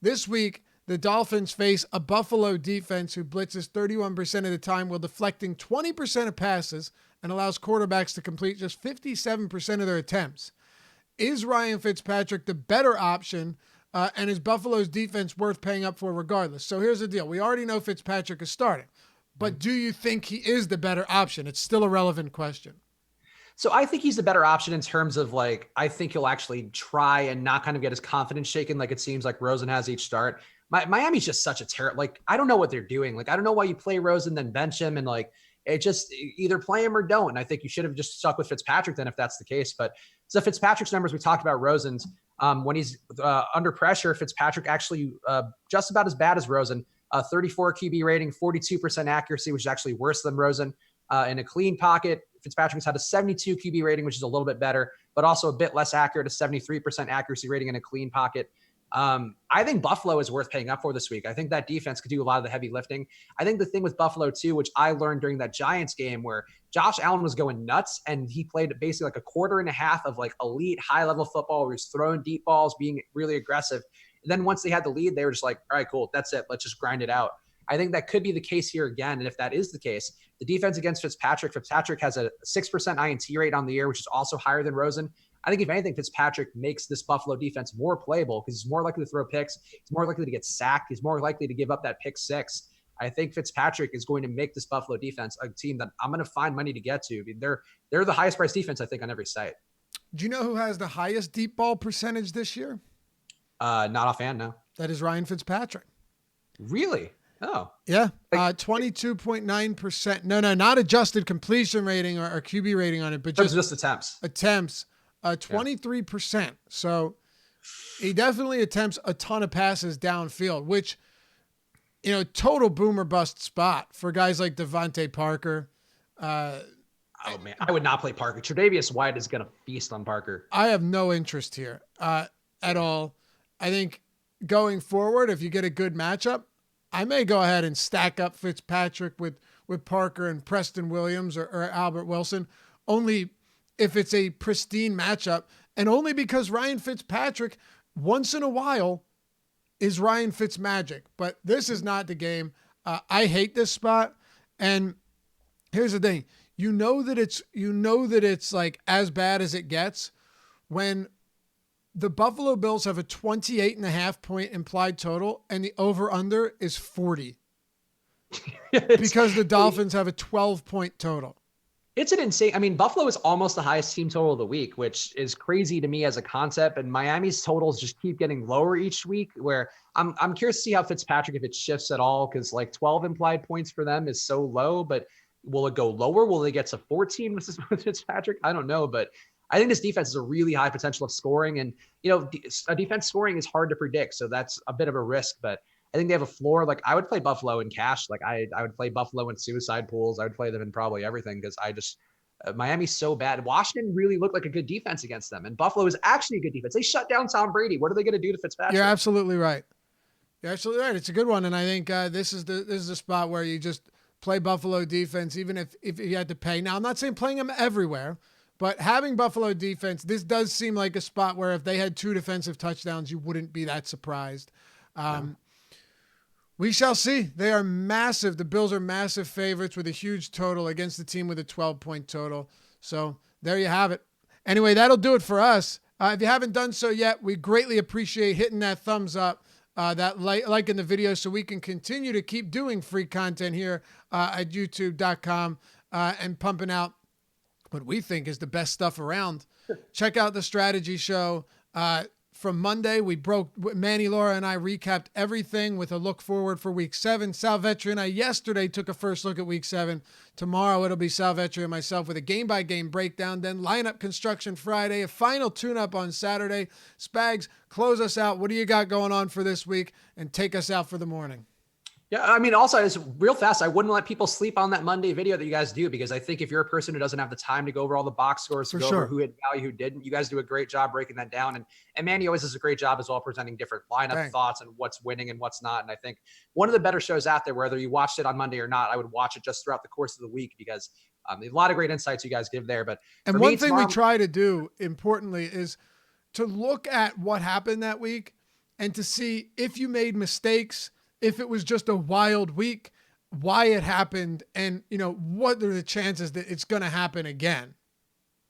This week, the Dolphins face a Buffalo defense who blitzes 31% of the time while deflecting 20% of passes and allows quarterbacks to complete just 57% of their attempts. Is Ryan Fitzpatrick the better option? And is Buffalo's defense worth paying up for regardless? So here's the deal. We already know Fitzpatrick is starting, but do you think he is the better option? It's still a relevant question. So I think he's the better option in terms of like, I think he'll actually try and not kind of get his confidence shaken like it seems like Rosen has each start. Miami's just such a terror. Like, I don't know what they're doing. Like, I don't know why you play Rosen, then bench him. And like, it just either play him or don't. And I think you should have just stuck with Fitzpatrick then if that's the case. But so Fitzpatrick's numbers, we talked about Rosen's. When he's under pressure, Fitzpatrick actually just about as bad as Rosen. 34 QB rating, 42% accuracy, which is actually worse than Rosen. In a clean pocket, Fitzpatrick's had a 72 QB rating, which is a little bit better, but also a bit less accurate, a 73% accuracy rating in a clean pocket. I think Buffalo is worth paying up for this week. I think that defense could do a lot of the heavy lifting. I think the thing with Buffalo too, which I learned during that Giants game where Josh Allen was going nuts and he played basically like a quarter and a half of like elite high level football where he was throwing deep balls, being really aggressive. And then once they had the lead, they were just like, all right, cool. That's it. Let's just grind it out. I think that could be the case here again. And if that is the case, the defense against Fitzpatrick has a 6% INT rate on the year, which is also higher than Rosen. I think if anything, Fitzpatrick makes this Buffalo defense more playable because he's more likely to throw picks. He's more likely to get sacked. He's more likely to give up that pick six. I think Fitzpatrick is going to make this Buffalo defense a team that I'm going to find money to get to. I mean, they're the highest priced defense, I think, on every site. Do you know who has the highest deep ball percentage this year? Not offhand, no. That is Ryan Fitzpatrick. Really? Oh. Yeah. 22.9%. No, not adjusted completion rating or QB rating on it, but just attempts. 23%. So he definitely attempts a ton of passes downfield, which, total boomer bust spot for guys like Devontae Parker. Oh man, I would not play Parker. Tre'Davious White is going to feast on Parker. I have no interest here at all. I think going forward, if you get a good matchup, I may go ahead and stack up Fitzpatrick with Parker and Preston Williams or Albert Wilson, only if it's a pristine matchup, and only because Ryan Fitzpatrick, once in a while, is Ryan Fitzmagic. But this is not the game. I hate this spot. And here's the thing. You know that it's like as bad as it gets when the Buffalo Bills have a 28.5 point implied total and the over-under is 40 because the Dolphins have a 12 point total. It's an insane. I mean, Buffalo is almost the highest team total of the week, which is crazy to me as a concept. And Miami's totals just keep getting lower each week. Where I'm curious to see how Fitzpatrick, if it shifts at all, because like 12 implied points for them is so low. But will it go lower? Will they get to 14 with Fitzpatrick? I don't know, but I think this defense is a really high potential of scoring, and a defense scoring is hard to predict, so that's a bit of a risk. But I think they have a floor. Like I would play Buffalo in cash. Like I would play Buffalo in suicide pools. I would play them in probably everything because Miami's so bad. Washington really looked like a good defense against them, and Buffalo is actually a good defense. They shut down Tom Brady. What are they going to do to Fitzpatrick? You're absolutely right. It's a good one, and I think this is the spot where you just play Buffalo defense, even if you had to pay. Now I'm not saying playing them everywhere. But having Buffalo defense, this does seem like a spot where if they had 2 defensive touchdowns, you wouldn't be that surprised. We shall see. They are massive. The Bills are massive favorites with a huge total against the team with a 12-point total. So there you have it. Anyway, that'll do it for us. If you haven't done so yet, we greatly appreciate hitting that thumbs up, that like in the video so we can continue to keep doing free content here at youtube.com and pumping out what we think is the best stuff around. Check out the strategy show. From Monday, Manny, Laura, and I recapped everything with a look forward for week 7. Salvetri and I yesterday took a first look at week 7. Tomorrow, it'll be Salvetri and myself with a game-by-game breakdown. Then lineup construction Friday, a final tune-up on Saturday. Spags, close us out. What do you got going on for this week? And take us out for the morning. Yeah, I mean, also, just real fast, I wouldn't let people sleep on that Monday video that you guys do, because I think if you're a person who doesn't have the time to go over all the box scores, to go over who had value, who didn't, you guys do a great job breaking that down. And Manny always does a great job as well, presenting different lineup thoughts and what's winning and what's not. And I think one of the better shows out there, whether you watched it on Monday or not, I would watch it just throughout the course of the week, because a lot of great insights you guys give there. But and one thing we try to do, importantly, is to look at what happened that week and to see if you made mistakes, if it was just a wild week, why it happened, and, what are the chances that it's going to happen again?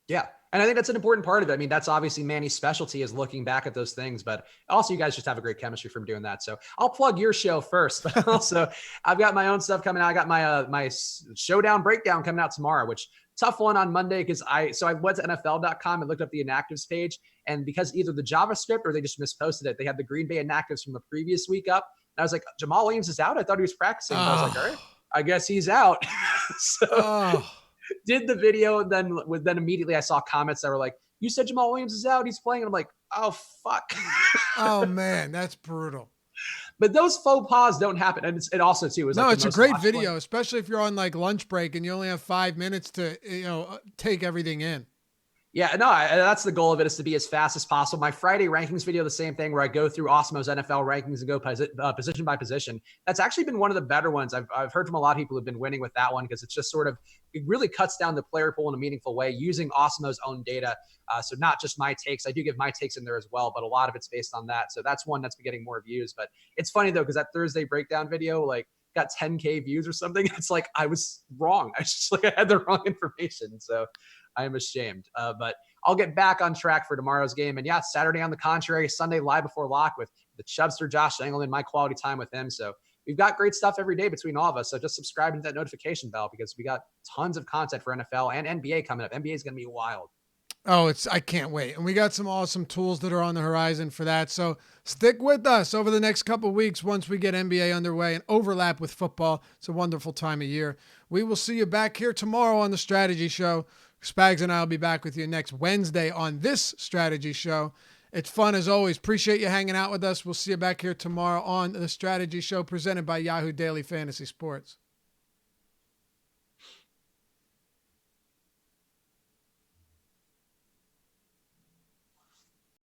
Yeah. And I think that's an important part of it. I mean, that's obviously Manny's specialty, is looking back at those things, but also you guys just have a great chemistry from doing that. So I'll plug your show first, but also I've got my own stuff coming out. I got my showdown breakdown coming out tomorrow, which tough one on Monday, because I went to NFL.com and looked up the inactives page, and because either the JavaScript or they just misposted it, they had the Green Bay inactives from the previous week up. And I was like, Jamal Williams is out? I thought he was practicing. I was like, all right, I guess he's out. So did the video, and then immediately I saw comments that were like, you said Jamal Williams is out, he's playing. And I'm like, oh, fuck. Oh, man, that's brutal. But those faux pas don't happen. And it also, too, is it's a great video, especially if you're on like lunch break and you only have 5 minutes to, take everything in. Yeah, no, that's the goal of it, is to be as fast as possible. My Friday rankings video, the same thing, where I go through Osmo's NFL rankings and go position by position. That's actually been one of the better ones. I've heard from a lot of people who've been winning with that one, because it's just it really cuts down the player pool in a meaningful way, using Osmo's own data. So not just my takes. I do give my takes in there as well, but a lot of it's based on that. So that's one that's been getting more views. But it's funny, though, because that Thursday breakdown video, got 10K views or something. It's like, I was wrong. I had the wrong information. So I am ashamed. But I'll get back on track for tomorrow's game. And yeah, Saturday on the contrary, Sunday live before lock with the Chubster, Josh Engelman, my quality time with him. So we've got great stuff every day between all of us. So just subscribe to that notification bell, because we got tons of content for NFL and NBA coming up. NBA is going to be wild. Oh, I can't wait. And we got some awesome tools that are on the horizon for that. So stick with us over the next couple of weeks once we get NBA underway and overlap with football. It's a wonderful time of year. We will see you back here tomorrow on the Strategy Show. Spags and I will be back with you next Wednesday on this Strategy Show. It's fun as always. Appreciate you hanging out with us. We'll see you back here tomorrow on the Strategy Show, presented by Yahoo Daily Fantasy Sports.